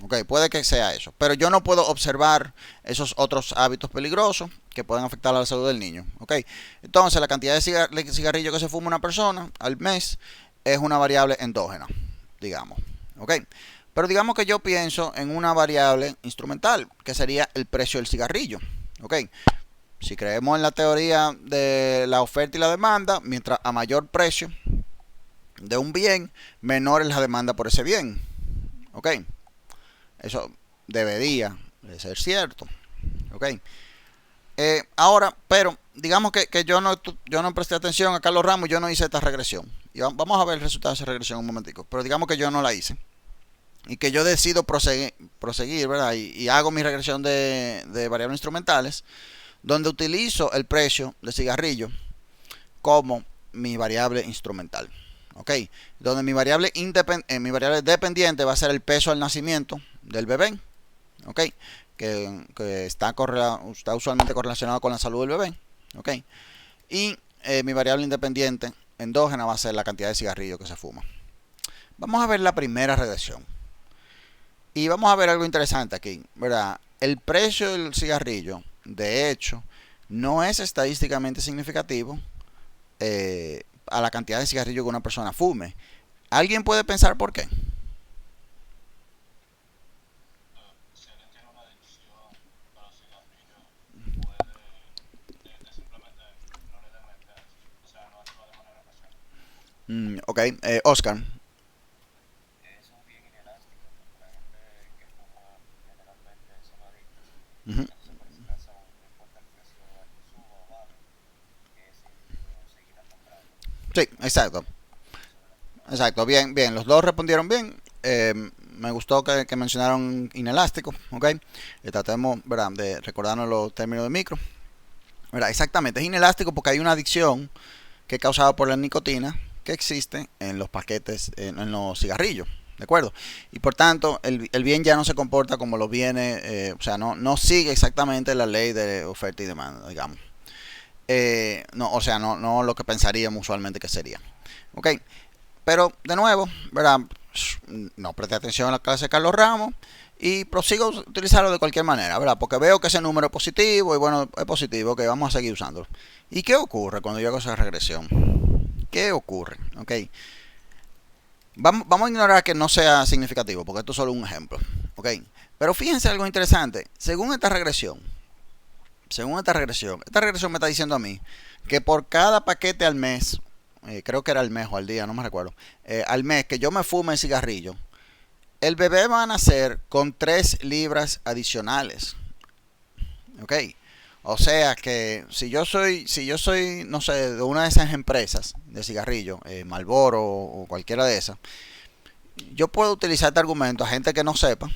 Ok, puede que sea eso, pero yo no puedo observar esos otros hábitos peligrosos que pueden afectar a la salud del niño. Ok, entonces la cantidad de cigarrillos que se fuma una persona al mes es una variable endógena, digamos. Ok, pero digamos que yo pienso en una variable instrumental, que sería el precio del cigarrillo. Ok, si creemos en la teoría de la oferta y la demanda, mientras a mayor precio de un bien, menor es la demanda por ese bien. Ok, eso debería de ser cierto. Ok. Ahora, pero digamos que yo no presté atención a Carlos Ramos, yo no hice esta regresión. Y vamos a ver el resultado de esa regresión un momentico. Pero digamos que yo no la hice. Y que yo decido proseguir, ¿verdad? Y hago mi regresión de variables instrumentales, donde utilizo el precio de cigarrillo como mi variable instrumental. Ok. Donde mi variable dependiente va a ser el peso al nacimiento del bebé. Ok, que está usualmente correlacionado con la salud del bebé. Ok, y mi variable independiente endógena va a ser la cantidad de cigarrillos que se fuma. Vamos a ver la primera regresión. Y vamos a ver algo interesante aquí, ¿verdad? El precio del cigarrillo, de hecho, no es estadísticamente significativo a la cantidad de cigarrillos que una persona fume. ¿Alguien puede pensar por qué? Ok, Oscar. Ujú. Sí, exacto. Exacto, bien, bien. Los dos respondieron bien. Me gustó que mencionaron inelástico, ¿ok? Tratemos, ¿verdad?, de recordarnos los términos de micro. ¿Verdad? Exactamente, es inelástico porque hay una adicción que es causada por la nicotina que existe en los paquetes, en los cigarrillos. ¿De acuerdo? Y por tanto, el bien ya no se comporta como los bienes, o sea, no sigue exactamente la ley de oferta y demanda, digamos. No, o sea, no lo que pensaríamos usualmente que sería. ¿Ok? Pero, de nuevo, ¿verdad? No presté atención a la clase de Carlos Ramos y prosigo a utilizarlo de cualquier manera, ¿verdad? Porque veo que ese número es positivo y bueno, es positivo, que vamos a seguir usándolo. ¿Y qué ocurre cuando yo hago esa regresión? ¿Qué ocurre? ¿Ok? Vamos a ignorar que no sea significativo, porque esto es solo un ejemplo. ¿Ok? Pero fíjense algo interesante. Según esta regresión, según esta regresión me está diciendo a mí que por cada paquete al mes, creo que era al mes o al día, no me recuerdo, al mes que yo me fume el cigarrillo, el bebé va a nacer con 3 libras adicionales. ¿Ok? O sea que si yo soy, no sé, de una de esas empresas de cigarrillo, Marlboro o cualquiera de esas, yo puedo utilizar este argumento a gente que no sepa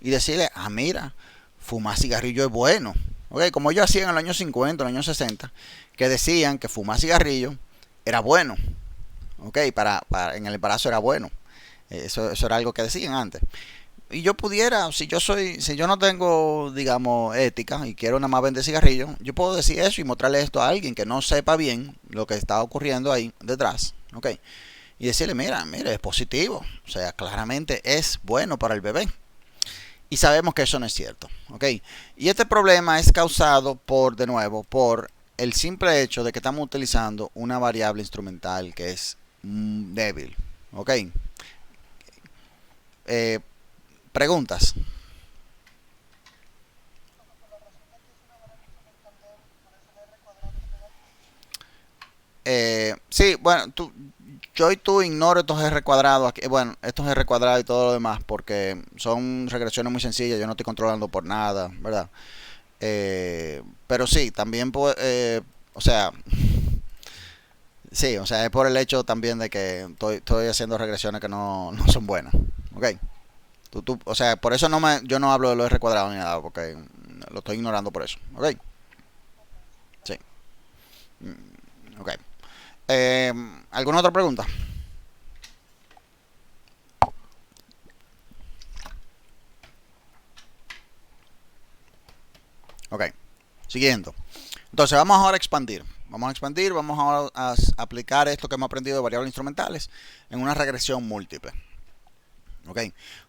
y decirle, ah, mira, fumar cigarrillo es bueno. ¿Ok? Como yo hacía en los años 50, en los años 60, que decían que fumar cigarrillo era bueno. ¿Ok? En el embarazo era bueno. Eso era algo que decían antes. Y yo pudiera, si yo no tengo, digamos, ética y quiero nada más vender cigarrillos, yo puedo decir eso y mostrarle esto a alguien que no sepa bien lo que está ocurriendo ahí detrás, ¿ok? Y decirle, mira, es positivo, o sea, claramente es bueno para el bebé. Y sabemos que eso no es cierto, ¿ok? Y este problema es causado de nuevo, por el simple hecho de que estamos utilizando una variable instrumental que es débil, ¿ok? Eh, Preguntas. Sí, bueno, yo y tú ignoro estos R cuadrados aquí, bueno, estos R cuadrados y todo lo demás, porque son regresiones muy sencillas, yo no estoy controlando por nada, ¿verdad? Pero sí, también, o sea, sí, o sea, es por el hecho también de que estoy haciendo regresiones que no son buenas, ¿ok? O sea, por eso yo no hablo de los R cuadrados ni nada, porque lo estoy ignorando por eso, ¿ok? Sí, ok. Eh, ¿Alguna otra pregunta? Ok, siguiendo. Entonces vamos ahora a expandir. Vamos ahora a aplicar esto que hemos aprendido de variables instrumentales en una regresión múltiple. ¿Ok?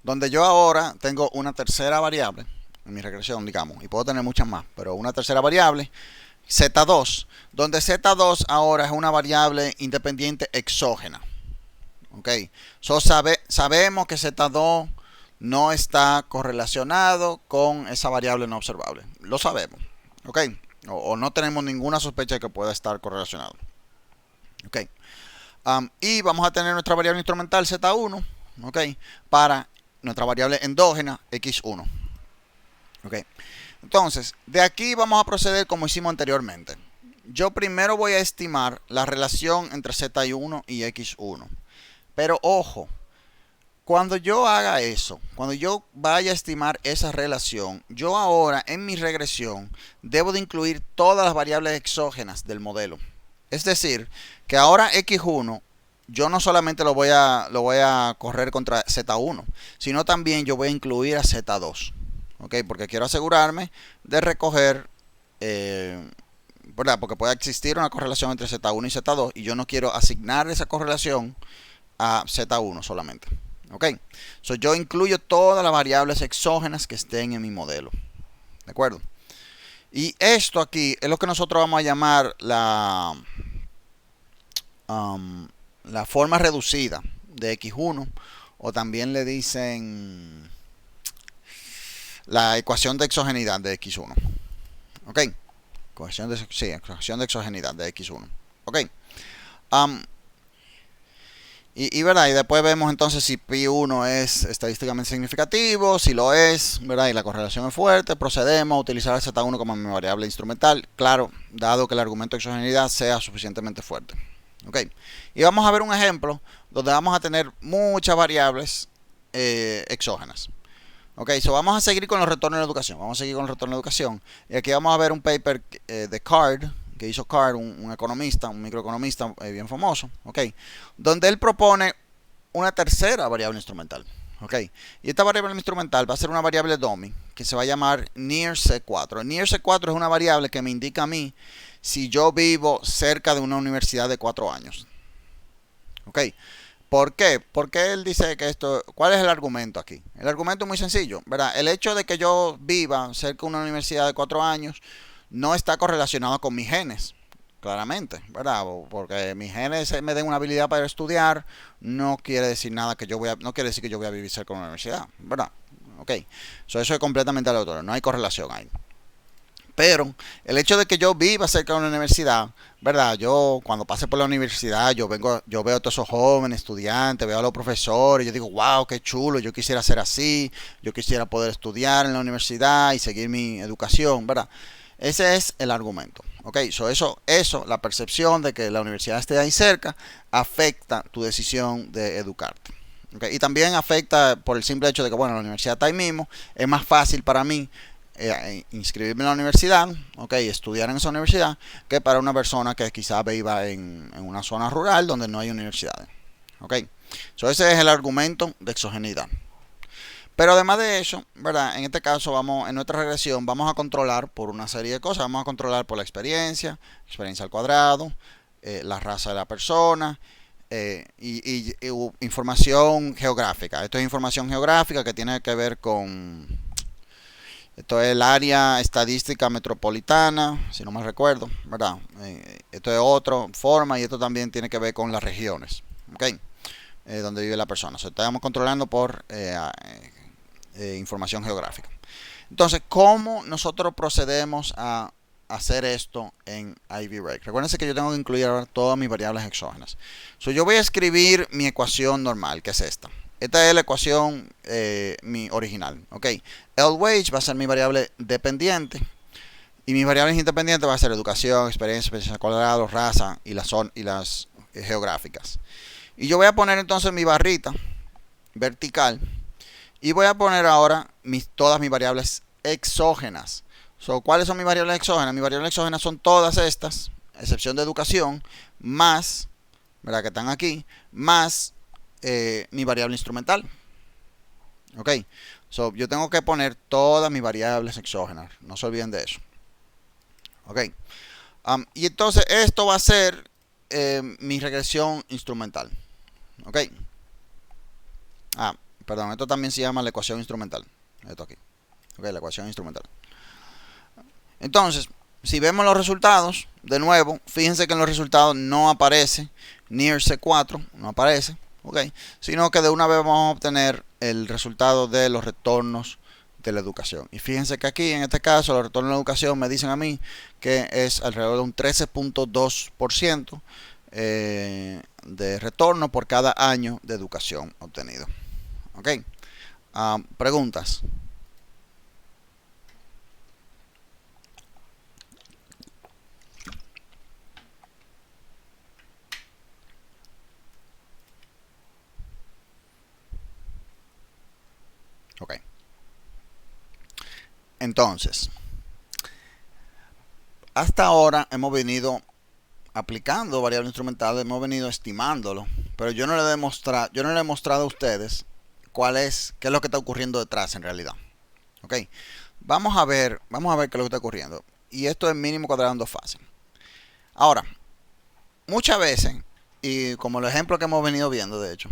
Donde yo ahora tengo una tercera variable en mi regresión, digamos, y puedo tener muchas más, pero una tercera variable, Z2, donde Z2 ahora es una variable independiente exógena. ¿Ok? Sabemos que Z2 no está correlacionado con esa variable no observable. Lo sabemos. ¿Ok? O no tenemos ninguna sospecha de que pueda estar correlacionado. ¿Ok? Y vamos a tener nuestra variable instrumental Z1, ¿ok? Para nuestra variable endógena X1. ¿Ok? Entonces, de aquí vamos a proceder como hicimos anteriormente. Yo primero voy a estimar la relación entre Z1 y X1. Pero ojo, cuando yo haga eso, cuando yo vaya a estimar esa relación, yo ahora en mi regresión debo de incluir todas las variables exógenas del modelo. Es decir, que ahora X1 yo no solamente lo voy a correr contra Z1, sino también yo voy a incluir a Z2. ¿Ok? Porque quiero asegurarme de recoger, ¿verdad? Porque puede existir una correlación entre Z1 y Z2 y yo no quiero asignar esa correlación a Z1 solamente. ¿Ok? So, yo incluyo todas las variables exógenas que estén en mi modelo. ¿De acuerdo? Y esto aquí es lo que nosotros vamos a llamar um, la forma reducida de X1. O también le dicen la ecuación de exogenidad de X1. ¿Ok? Ecuación de exogenidad de X1. ¿Ok? Um, ¿verdad? Y después vemos entonces si Pi1 es estadísticamente significativo, si lo es, ¿verdad? Y la correlación es fuerte, procedemos a utilizar el Z1 como mi variable instrumental, claro, dado que el argumento de exogeneidad sea suficientemente fuerte. ¿Ok? Y vamos a ver un ejemplo donde vamos a tener muchas variables exógenas. Ok, so vamos a seguir con los retornos de educación. Vamos a seguir con los retornos de educación. Y aquí vamos a ver un paper de Card, que hizo Card, un economista, un microeconomista bien famoso, ¿ok? Donde él propone una tercera variable instrumental, ¿ok? Y esta variable instrumental va a ser una variable dummy que se va a llamar near C4. Near C4 es una variable que me indica a mí si yo vivo cerca de una universidad de 4 años, ¿ok? ¿Por qué? Porque él dice que esto, ¿cuál es el argumento aquí? El argumento es muy sencillo, ¿verdad? El hecho de que yo viva cerca de una universidad de 4 años no está correlacionado con mis genes, claramente, ¿verdad? Porque mis genes me den una habilidad para estudiar, no quiere decir nada que no quiere decir que yo voy a vivir cerca de una universidad, ¿verdad? Ok, eso es completamente aleatorio, no hay correlación ahí. Pero el hecho de que yo viva cerca de una universidad, ¿verdad? Yo cuando pase por la universidad, yo veo a todos esos jóvenes estudiantes, veo a los profesores, yo digo, wow, qué chulo, yo quisiera ser así, yo quisiera poder estudiar en la universidad y seguir mi educación, ¿verdad? Ese es el argumento. Ok, la percepción de que la universidad esté ahí cerca, afecta tu decisión de educarte. Okay, y también afecta por el simple hecho de que, bueno, la universidad está ahí mismo, es más fácil para mí inscribirme en la universidad, okay, estudiar en esa universidad, que para una persona que quizás viva en una zona rural donde no hay universidades. Okay. Ese es el argumento de exogeneidad. Pero además de eso, ¿verdad? En este caso, en nuestra regresión vamos a controlar por una serie de cosas. Vamos a controlar por la experiencia al cuadrado, la raza de la persona y información geográfica. Esto es información geográfica que tiene que ver con... Esto es el área estadística metropolitana, si no mal recuerdo, ¿verdad? Esto es otra forma y esto también tiene que ver con las regiones, ¿ok? Donde vive la persona. Estamos controlando por información geográfica. Entonces, ¿cómo nosotros procedemos a hacer esto en IVReg? Recuérdense que yo tengo que incluir ahora todas mis variables exógenas. Yo voy a escribir mi ecuación normal, que es esta. Esta es la ecuación mi original. Okay. LWage va a ser mi variable dependiente. Y mis variables independientes va a ser educación, experiencia, experiencia al cuadrado, raza y las geográficas. Y yo voy a poner entonces mi barrita vertical. Y voy a poner ahora todas mis variables exógenas. ¿Cuáles son mis variables exógenas? Mis variables exógenas son todas estas, a excepción de educación, más, ¿verdad? Que están aquí, más mi variable instrumental. Ok. Yo tengo que poner todas mis variables exógenas. No se olviden de eso. Ok. Y entonces esto va a ser mi regresión instrumental. Ok. Perdón, esto también se llama la ecuación instrumental. Esto aquí. Ok, la ecuación instrumental. Entonces, si vemos los resultados, de nuevo, fíjense que en los resultados no aparece near C4, no aparece, ok, sino que de una vez vamos a obtener el resultado de los retornos de la educación. Y fíjense que aquí, en este caso, los retornos de la educación me dicen a mí que es alrededor de un 13.2% de retorno por cada año de educación obtenido. Ok. Preguntas. Ok. Entonces, hasta ahora hemos venido aplicando variables instrumentales, hemos venido estimándolo, pero yo no le he mostrado a ustedes qué es lo que está ocurriendo detrás en realidad. Ok. Vamos a ver qué es lo que está ocurriendo. Y esto es mínimo cuadrando fácil. Ahora, muchas veces, y como el ejemplo que hemos venido viendo, de hecho,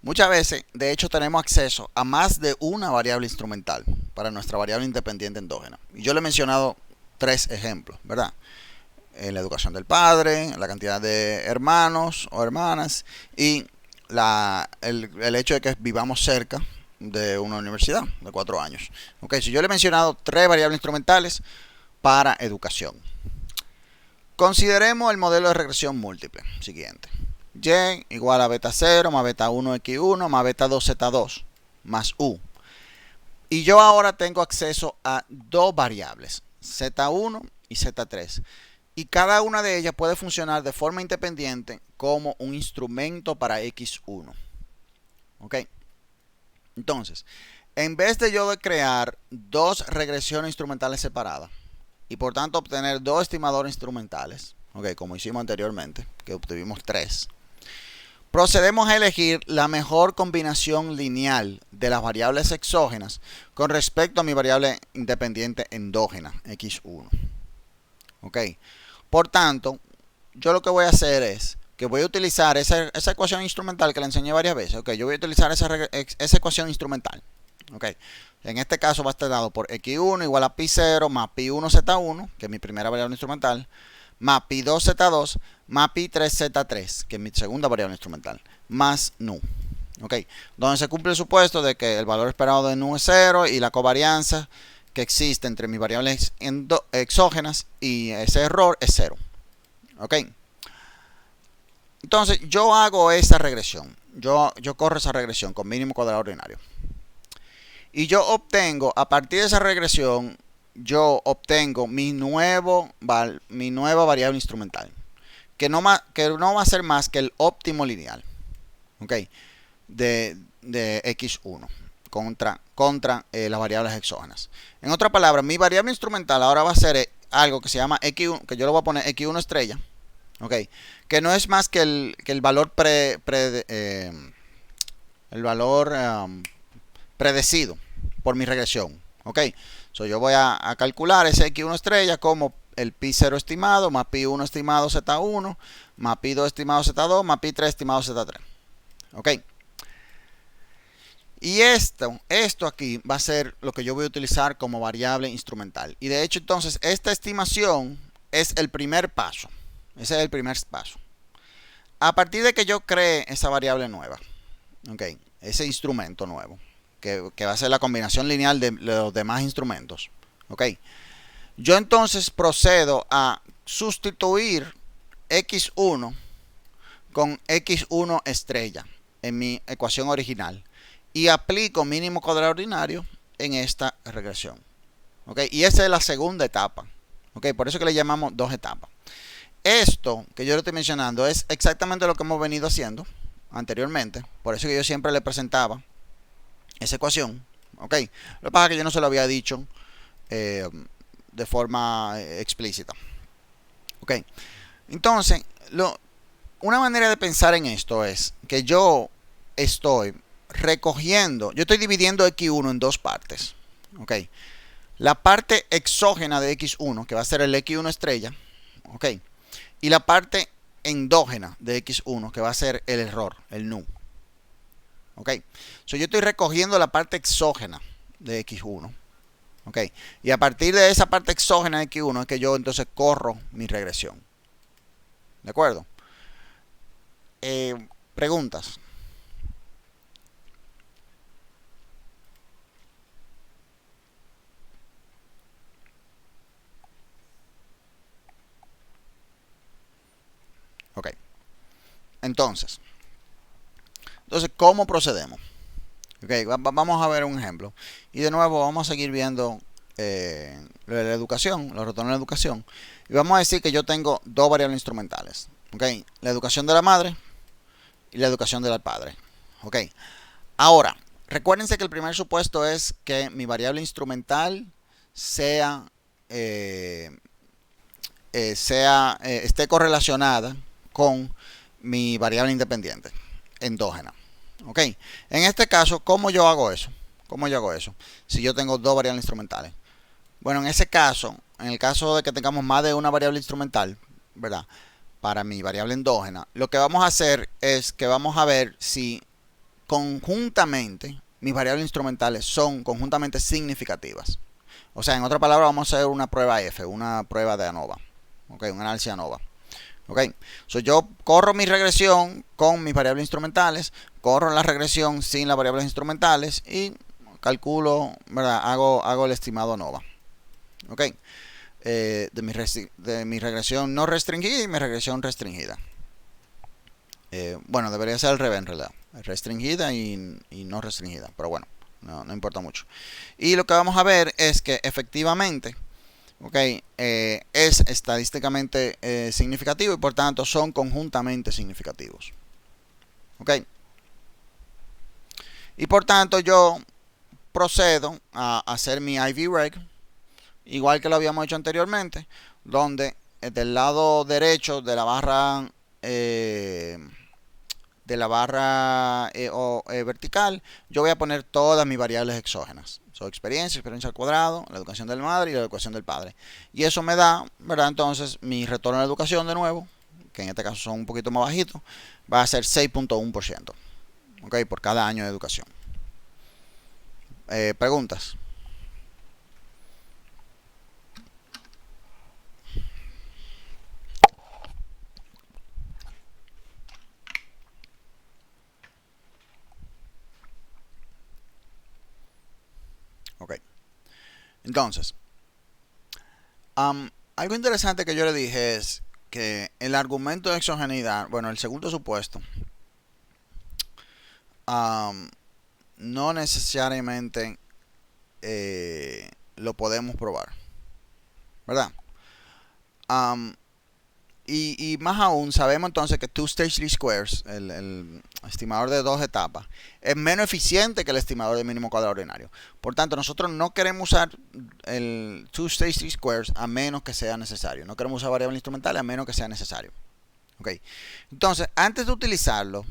muchas veces, de hecho, tenemos acceso a más de una variable instrumental para nuestra variable independiente endógena. Y yo le he mencionado 3 ejemplos, ¿verdad? La educación del padre, la cantidad de hermanos o hermanas y el hecho de que vivamos cerca de una universidad de 4 años. Ok, si yo le he mencionado 3 variables instrumentales para educación. Consideremos el modelo de regresión múltiple. Siguiente. Y igual a beta 0 más beta 1 x1 más beta 2 z2 más u. Y yo ahora tengo acceso a 2 variables, z1 y z3. Y cada una de ellas puede funcionar de forma independiente como un instrumento para x1. Ok. Entonces, en vez de yo crear 2 regresiones instrumentales separadas y por tanto obtener 2 estimadores instrumentales, ok, como hicimos anteriormente, que obtuvimos 3, procedemos a elegir la mejor combinación lineal de las variables exógenas con respecto a mi variable independiente endógena, x1. Ok. Por tanto, yo lo que voy a hacer es que voy a utilizar esa ecuación instrumental que le enseñé varias veces. Ok, yo voy a utilizar esa ecuación instrumental. Ok, en este caso va a estar dado por x1 igual a pi0 más pi1z1, que es mi primera variable instrumental, más pi2z2 más pi3z3, que es mi segunda variable instrumental, más nu. Ok, donde se cumple el supuesto de que el valor esperado de nu es 0 y la covarianza, que existe entre mis variables exógenas y ese error es 0. ¿Ok? Entonces yo hago esa regresión. Yo corro esa regresión con mínimo cuadrado ordinario. Y yo obtengo, a partir de esa regresión, yo obtengo mi nueva variable instrumental. Que no va a ser más que el óptimo lineal. ¿Ok? De x1 contra las variables exógenas. En otras palabras, mi variable instrumental ahora va a ser algo que se llama x1, que yo le voy a poner x1 estrella, ¿ok? Que no es más que el valor predecido por mi regresión, ¿ok? So, yo voy a calcular ese x1 estrella como el pi0 estimado más pi1 estimado z1 más pi2 estimado z2 más pi3 estimado z3, ¿ok? Y esto aquí va a ser lo que yo voy a utilizar como variable instrumental. Y de hecho, entonces, esta estimación es el primer paso. Ese es el primer paso. A partir de que yo cree esa variable nueva, ¿okay? Ese instrumento nuevo, que va a ser la combinación lineal de los demás instrumentos, ¿okay? Yo entonces procedo a sustituir x1 con x1 estrella en mi ecuación original y aplico mínimo cuadrado ordinario en esta regresión. ¿Okay? Y esa es la segunda etapa. ¿Okay? Por eso que le llamamos dos etapas. Esto que yo le estoy mencionando es exactamente lo que hemos venido haciendo anteriormente. Por eso que yo siempre le presentaba esa ecuación. ¿Okay? Lo que pasa es que yo no se lo había dicho de forma explícita. ¿Okay? Entonces, una manera de pensar en esto es que yo estoy dividiendo x1 en dos partes. ¿Ok? La parte exógena de x1, que va a ser el x1 estrella, ¿ok? Y la parte endógena de x1, que va a ser el error, el nu. ¿Ok? So, yo estoy recogiendo la parte exógena de x1. ¿Ok? Y a partir de esa parte exógena de x1 es que yo entonces corro mi regresión. ¿De acuerdo? Preguntas. Ok. Entonces, ¿cómo procedemos? Okay, vamos a ver un ejemplo. Y de nuevo vamos a seguir viendo la educación, los retornos de la educación. Y vamos a decir que yo tengo dos variables instrumentales. Okay, la educación de la madre y la educación del padre. Okay. Ahora, recuérdense que el primer supuesto es que mi variable instrumental esté correlacionada con mi variable independiente, endógena. ¿Ok? En este caso, ¿cómo yo hago eso? ¿Cómo yo hago eso? Si yo tengo dos variables instrumentales. Bueno, en ese caso, en el caso de que tengamos más de una variable instrumental, ¿verdad? Para mi variable endógena, lo que vamos a hacer es que vamos a ver si conjuntamente mis variables instrumentales son conjuntamente significativas. O sea, en otra palabra, vamos a hacer una prueba F, una prueba de ANOVA. ¿Ok? Un análisis ANOVA. ¿Ok? So, yo corro mi regresión con mis variables instrumentales, corro la regresión sin las variables instrumentales y calculo, ¿verdad? Hago el estimado ANOVA. ¿Ok? De mi regresión no restringida y mi regresión restringida. Bueno, debería ser al revés en realidad. Restringida y no restringida. Pero bueno, no importa mucho. Y lo que vamos a ver es que efectivamente, okay, es estadísticamente significativo y por tanto son conjuntamente significativos. Okay. Y por tanto yo procedo a hacer mi IVREG igual que lo habíamos hecho anteriormente, donde del lado derecho de la barra vertical, yo voy a poner todas mis variables exógenas. Son experiencia al cuadrado, la educación del madre y la educación del padre. Y eso me da, ¿verdad? Entonces, mi retorno a la educación de nuevo, que en este caso son un poquito más bajitos, va a ser 6.1%. ¿Ok? Por cada año de educación. ¿Preguntas? Ok. Entonces, algo interesante que yo le dije es que el argumento de exogeneidad, bueno, el segundo supuesto, am, no necesariamente lo podemos probar, ¿verdad? Am, y más aún, sabemos entonces que two-stage least squares, el estimador de dos etapas, es menos eficiente que el estimador de mínimo cuadrado ordinario. Por tanto, nosotros no queremos usar el two-stage least squares a menos que sea necesario. No queremos usar variables instrumentales a menos que sea necesario. Okay. Entonces, antes de utilizarlo,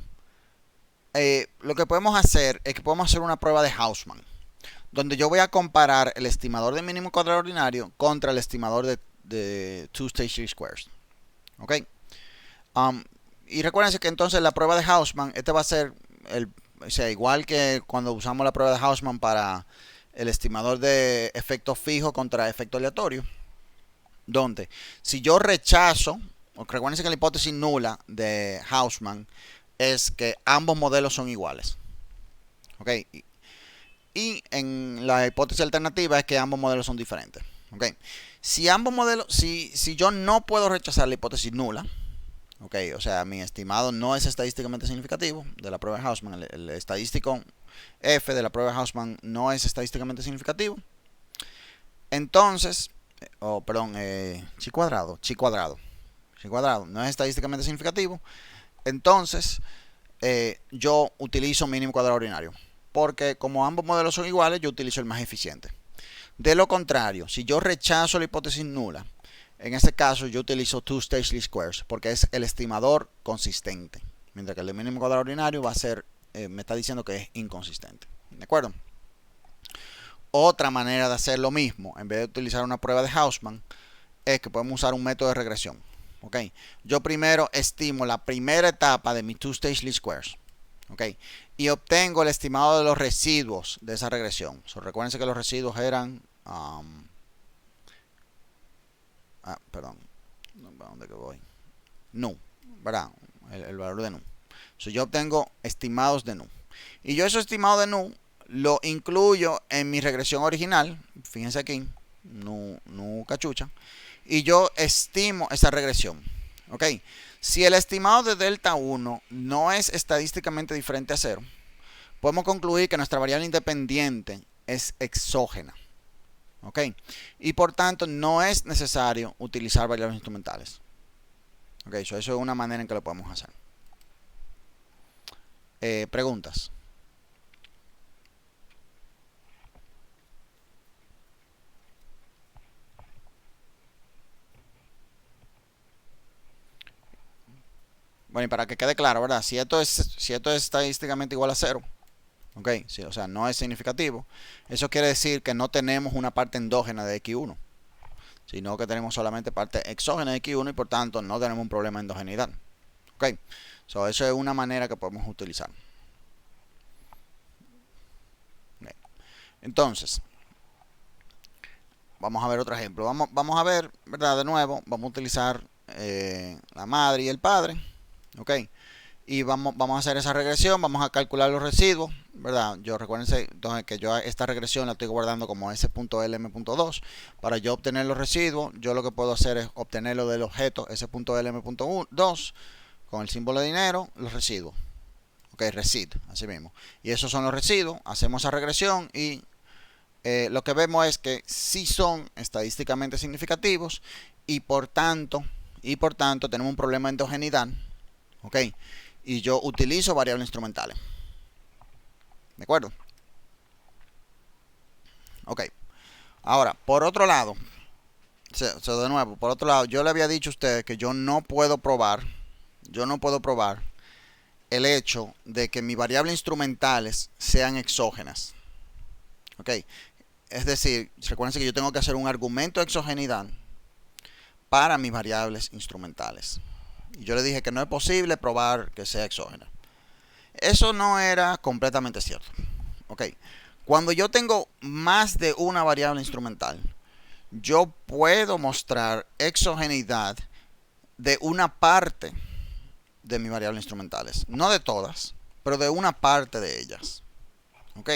lo que podemos hacer es que podemos hacer una prueba de Hausmann, donde yo voy a comparar el estimador de mínimo cuadrado ordinario contra el estimador de two-stage least squares. ¿Ok? Y recuérdense que entonces la prueba de Hausmann, este va a ser o sea, igual que cuando usamos la prueba de Hausmann para el estimador de efecto fijo contra efecto aleatorio, donde si yo rechazo, recuérdense que la hipótesis nula de Hausmann es que ambos modelos son iguales. ¿Ok? Y en la hipótesis alternativa es que ambos modelos son diferentes. ¿Ok? Si ambos modelos, si yo no puedo rechazar la hipótesis nula, ok, o sea, mi estimado no es estadísticamente significativo de la prueba de Hausmann, el estadístico F de la prueba de Hausmann no es estadísticamente significativo, entonces, perdón, chi cuadrado no es estadísticamente significativo, entonces yo utilizo mínimo cuadrado ordinario, porque como ambos modelos son iguales, yo utilizo el más eficiente. De lo contrario, si yo rechazo la hipótesis nula, en este caso yo utilizo two-stage least squares porque es el estimador consistente, mientras que el de mínimo cuadrado ordinario va a ser, me está diciendo que es inconsistente. ¿De acuerdo? Otra manera de hacer lo mismo, en vez de utilizar una prueba de Hausmann, es que podemos usar un método de regresión. ¿Ok? Yo primero estimo la primera etapa de mi two-stage least squares. ¿Ok? Y obtengo el estimado de los residuos de esa regresión. Recuérdense que los residuos eran... perdón. ¿Para dónde que voy? Nu, ¿verdad? El valor de nu. Yo obtengo estimados de nu. Y yo esos estimados de nu lo incluyo en mi regresión original. Fíjense aquí. Nu cachucha. Y yo estimo esa regresión. ¿Ok? Si el estimado de delta 1 no es estadísticamente diferente a 0, podemos concluir que nuestra variable independiente es exógena. ¿Ok? Y por tanto no es necesario utilizar variables instrumentales. ¿Ok? Eso es una manera en que lo podemos hacer. Preguntas. Bueno, y para que quede claro, ¿verdad? Si esto es estadísticamente igual a 0, ¿ok? Sí, o sea, no es significativo. Eso quiere decir que no tenemos una parte endógena de X1, sino que tenemos solamente parte exógena de X1 y por tanto no tenemos un problema de endogeneidad. ¿Ok? Eso es una manera que podemos utilizar. Okay. Entonces, vamos a ver otro ejemplo. Vamos a ver, ¿verdad? De nuevo, vamos a utilizar la madre y el padre. ¿Ok? Y vamos a hacer esa regresión, vamos a calcular los residuos, ¿verdad? Recuérdense entonces que yo esta regresión la estoy guardando como s.lm.2. Para yo obtener los residuos, yo lo que puedo hacer es obtenerlo del objeto s.lm.2 con el símbolo de dinero, los residuos. Ok, resid, así mismo. Y esos son los residuos, hacemos esa regresión y lo que vemos es que sí son estadísticamente significativos y por tanto tenemos un problema de endogeneidad. Ok, y yo utilizo variables instrumentales. ¿De acuerdo? Ok. Ahora, por otro lado, de nuevo, por otro lado, yo le había dicho a ustedes que yo no puedo probar el hecho de que mis variables instrumentales sean exógenas. Ok. Es decir, recuerden que yo tengo que hacer un argumento de exogenidad para mis variables instrumentales. Y yo le dije que no es posible probar que sea exógena. Eso no era completamente cierto. Ok. Cuando yo tengo más de una variable instrumental, yo puedo mostrar exogeneidad de una parte de mis variables instrumentales. No de todas, pero de una parte de ellas. Ok.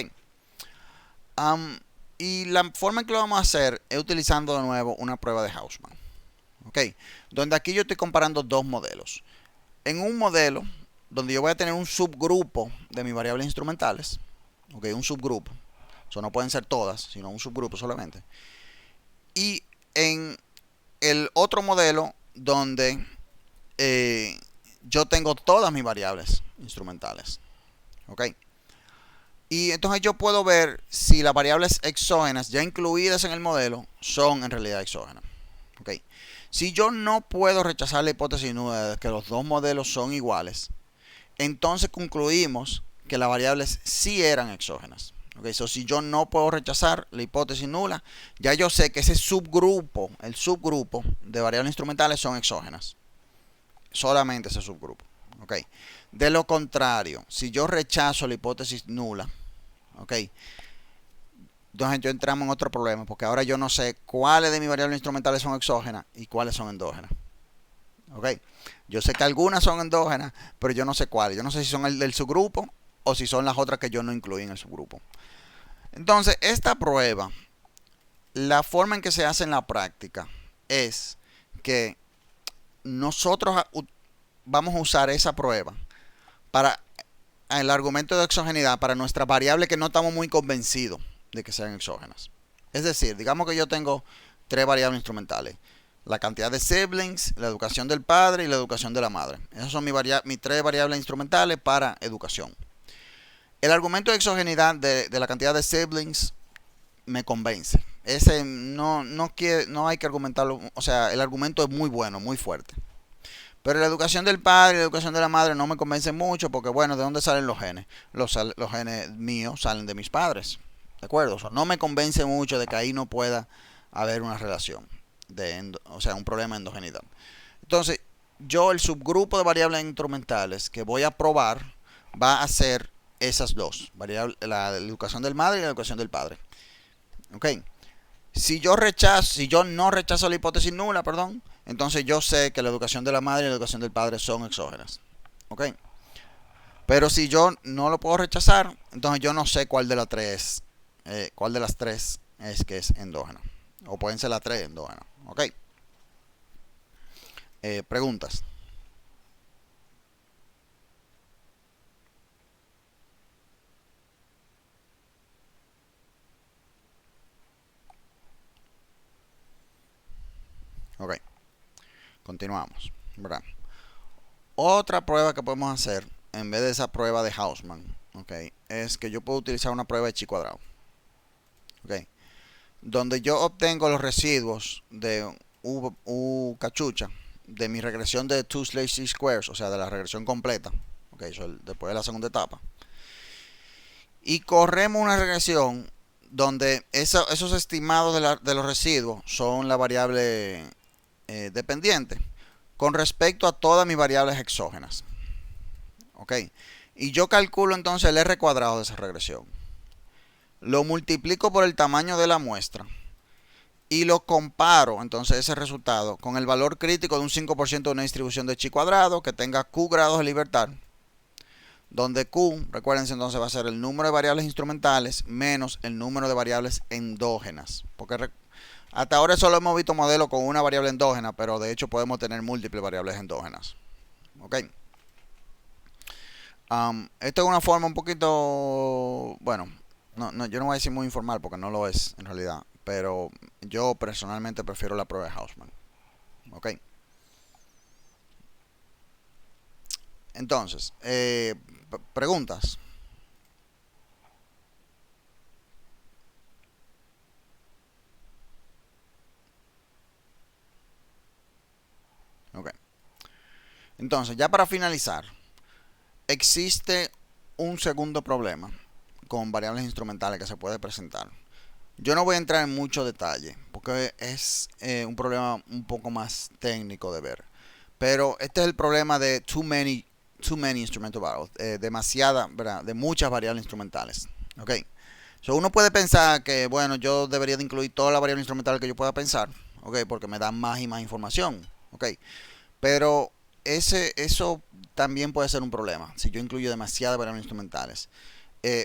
Y la forma en que lo vamos a hacer es utilizando de nuevo una prueba de Hausman. ¿Ok? Donde aquí yo estoy comparando dos modelos. En un modelo donde yo voy a tener un subgrupo de mis variables instrumentales. ¿Ok? Un subgrupo. Eso no pueden ser todas, sino un subgrupo solamente. Y en el otro modelo donde yo tengo todas mis variables instrumentales. ¿Ok? Y entonces yo puedo ver si las variables exógenas ya incluidas en el modelo son en realidad exógenas. ¿Ok? Si yo no puedo rechazar la hipótesis nuda de que los dos modelos son iguales, entonces concluimos que las variables sí eran exógenas. Okay, so si yo no puedo rechazar la hipótesis nula, ya yo sé que ese subgrupo, el subgrupo de variables instrumentales son exógenas. Solamente ese subgrupo. Okay. De lo contrario, si yo rechazo la hipótesis nula, okay, entonces yo entramos en otro problema, porque ahora yo no sé cuáles de mis variables instrumentales son exógenas y cuáles son endógenas. Okay. Yo sé que algunas son endógenas, pero yo no sé cuáles. Yo no sé si son el del subgrupo o si son las otras que yo no incluí en el subgrupo. Entonces, esta prueba, la forma en que se hace en la práctica es que nosotros vamos a usar esa prueba para el argumento de exogenidad para nuestras variables que no estamos muy convencidos de que sean exógenas. Es decir, digamos que yo tengo tres variables instrumentales. La cantidad de siblings, la educación del padre y la educación de la madre. Esas son mis tres variables instrumentales para educación. El argumento de exogenidad de la cantidad de siblings me convence. Ese no hay que argumentarlo. O sea, el argumento es muy bueno, muy fuerte. Pero la educación del padre y la educación de la madre no me convence mucho porque, bueno, ¿de dónde salen los genes? Los genes míos salen de mis padres. ¿De acuerdo? O sea, no me convence mucho de que ahí no pueda haber una relación. O sea, un problema de endogeneidad. Entonces, yo el subgrupo de variables instrumentales que voy a probar va a ser esas dos. La educación del madre y la educación del padre. ¿Ok? Si yo no rechazo la hipótesis nula, perdón, entonces yo sé que la educación de la madre y la educación del padre son exógenas. ¿Ok? Pero si yo no lo puedo rechazar, entonces yo no sé cuál de las tres es que es endógena. O pueden ser las tres endógenas. ¿Ok? Preguntas. Ok, continuamos. ¿Verdad? Otra prueba que podemos hacer, en vez de esa prueba de Hausman, okay, es que yo puedo utilizar una prueba de chi cuadrado. Okay, donde yo obtengo los residuos de U cachucha de mi regresión de 2/c², o sea, de la regresión completa. Okay, eso después de la segunda etapa. Y corremos una regresión donde esos estimados de los residuos son la variable dependiente con respecto a todas mis variables exógenas. ¿Ok? Y yo calculo entonces el R cuadrado de esa regresión. Lo multiplico por el tamaño de la muestra y lo comparo entonces ese resultado con el valor crítico de un 5% de una distribución de chi cuadrado que tenga Q grados de libertad, donde Q, recuérdense entonces, va a ser el número de variables instrumentales menos el número de variables endógenas. Porque hasta ahora solo hemos visto modelos con una variable endógena, pero de hecho podemos tener múltiples variables endógenas. ¿Ok? Esto es una forma un poquito, bueno, yo no voy a decir muy informal porque no lo es en realidad, pero yo personalmente prefiero la prueba de Hausman. ¿Ok? Entonces, preguntas. Ok. Entonces, ya para finalizar, existe un segundo problema con variables instrumentales que se puede presentar. Yo no voy a entrar en mucho detalle porque es un problema un poco más técnico de ver. Pero este es el problema de too many instrumental variables, de muchas variables instrumentales. Ok. So uno puede pensar que, bueno, yo debería de incluir todas las variables instrumentales que yo pueda pensar, ok, porque me dan más y más información, ok. Pero eso también puede ser un problema si yo incluyo demasiadas variables instrumentales.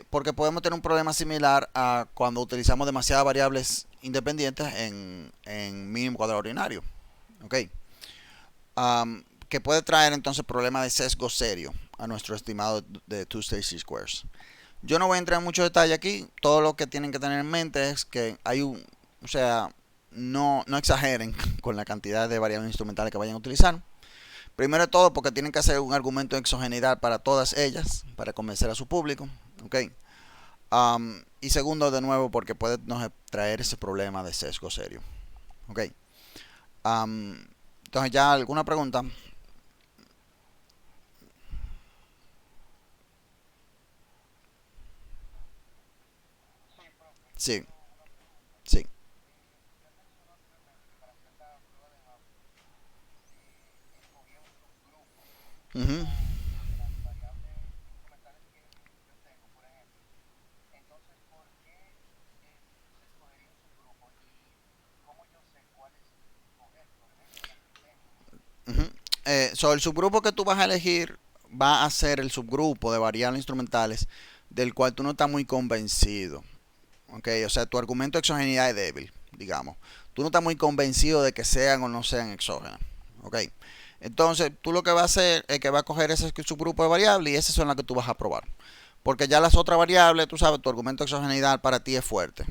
porque podemos tener un problema similar a cuando utilizamos demasiadas variables independientes en mínimo cuadrado ordinario. ¿Ok? Que puede traer entonces problemas de sesgo serio a nuestro estimado de two-stage squares. Yo no voy a entrar en mucho detalle aquí. Todo lo que tienen que tener en mente es que hay un, o sea, no exageren con la cantidad de variables instrumentales que vayan a utilizar. Primero de todo, porque tienen que hacer un argumento de exogeneidad para todas ellas, para convencer a su público. ¿Ok? Y segundo, de nuevo, porque puede nos traer ese problema de sesgo serio. ¿Ok? Entonces, ¿ya alguna pregunta? Sí, sí. Ujú. Ujú. El subgrupo que tú vas a elegir va a ser el subgrupo de variables instrumentales del cual tú no estás muy convencido. ¿Ok? O sea, tu argumento de exogeneidad es débil, digamos. Tú no estás muy convencido de que sean o no sean exógenas. ¿Ok? Entonces, tú lo que vas a hacer es que vas a coger ese subgrupo de variables y esas son las que tú vas a probar. Porque ya las otras variables, tú sabes, tu argumento de exogeneidad para ti es fuerte.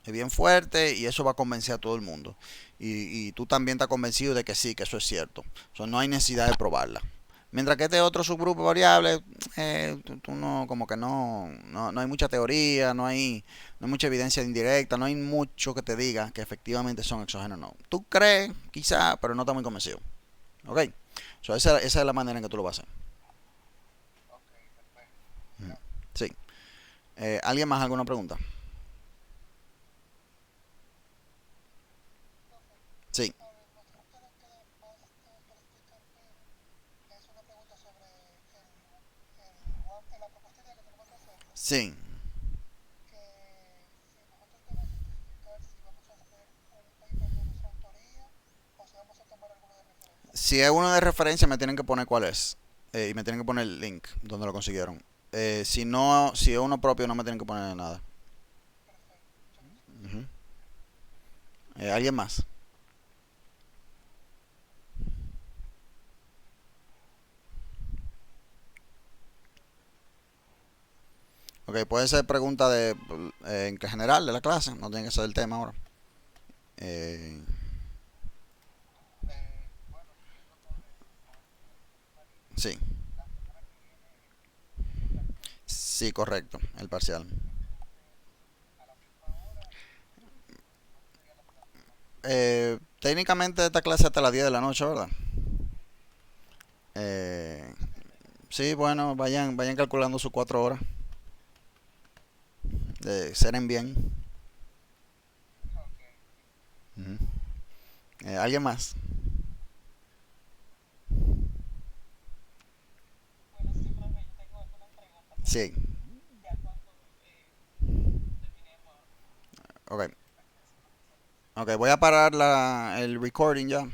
Es bien fuerte y eso va a convencer a todo el mundo. Y tú también estás convencido de que sí, que eso es cierto. O sea, no hay necesidad de probarla. Mientras que este otro subgrupo de variables, tú no, como que no hay mucha teoría, no hay mucha evidencia indirecta, no hay mucho que te diga que efectivamente son exógenos o no. Tú crees, quizá, pero no estás muy convencido. ¿Ok? So, esa es la manera en que tú lo vas a hacer. Sí. ¿Alguien más alguna pregunta? Sí. Sí. Si es uno de referencia, me tienen que poner cuál es. Y me tienen que poner el link donde lo consiguieron. Si no, si es uno propio, no me tienen que poner nada. Ujú. ¿Alguien más? Ok, puede ser pregunta en general de la clase, no tiene que ser el tema ahora. Eh, sí, sí, correcto, el parcial. Técnicamente esta clase hasta las 10 de la noche, ¿verdad? Eh, sí, bueno, vayan calculando sus 4 horas de ser en bien. Ujú. ¿Alguien más? Sí, ok. Ok, voy a parar el recording ya.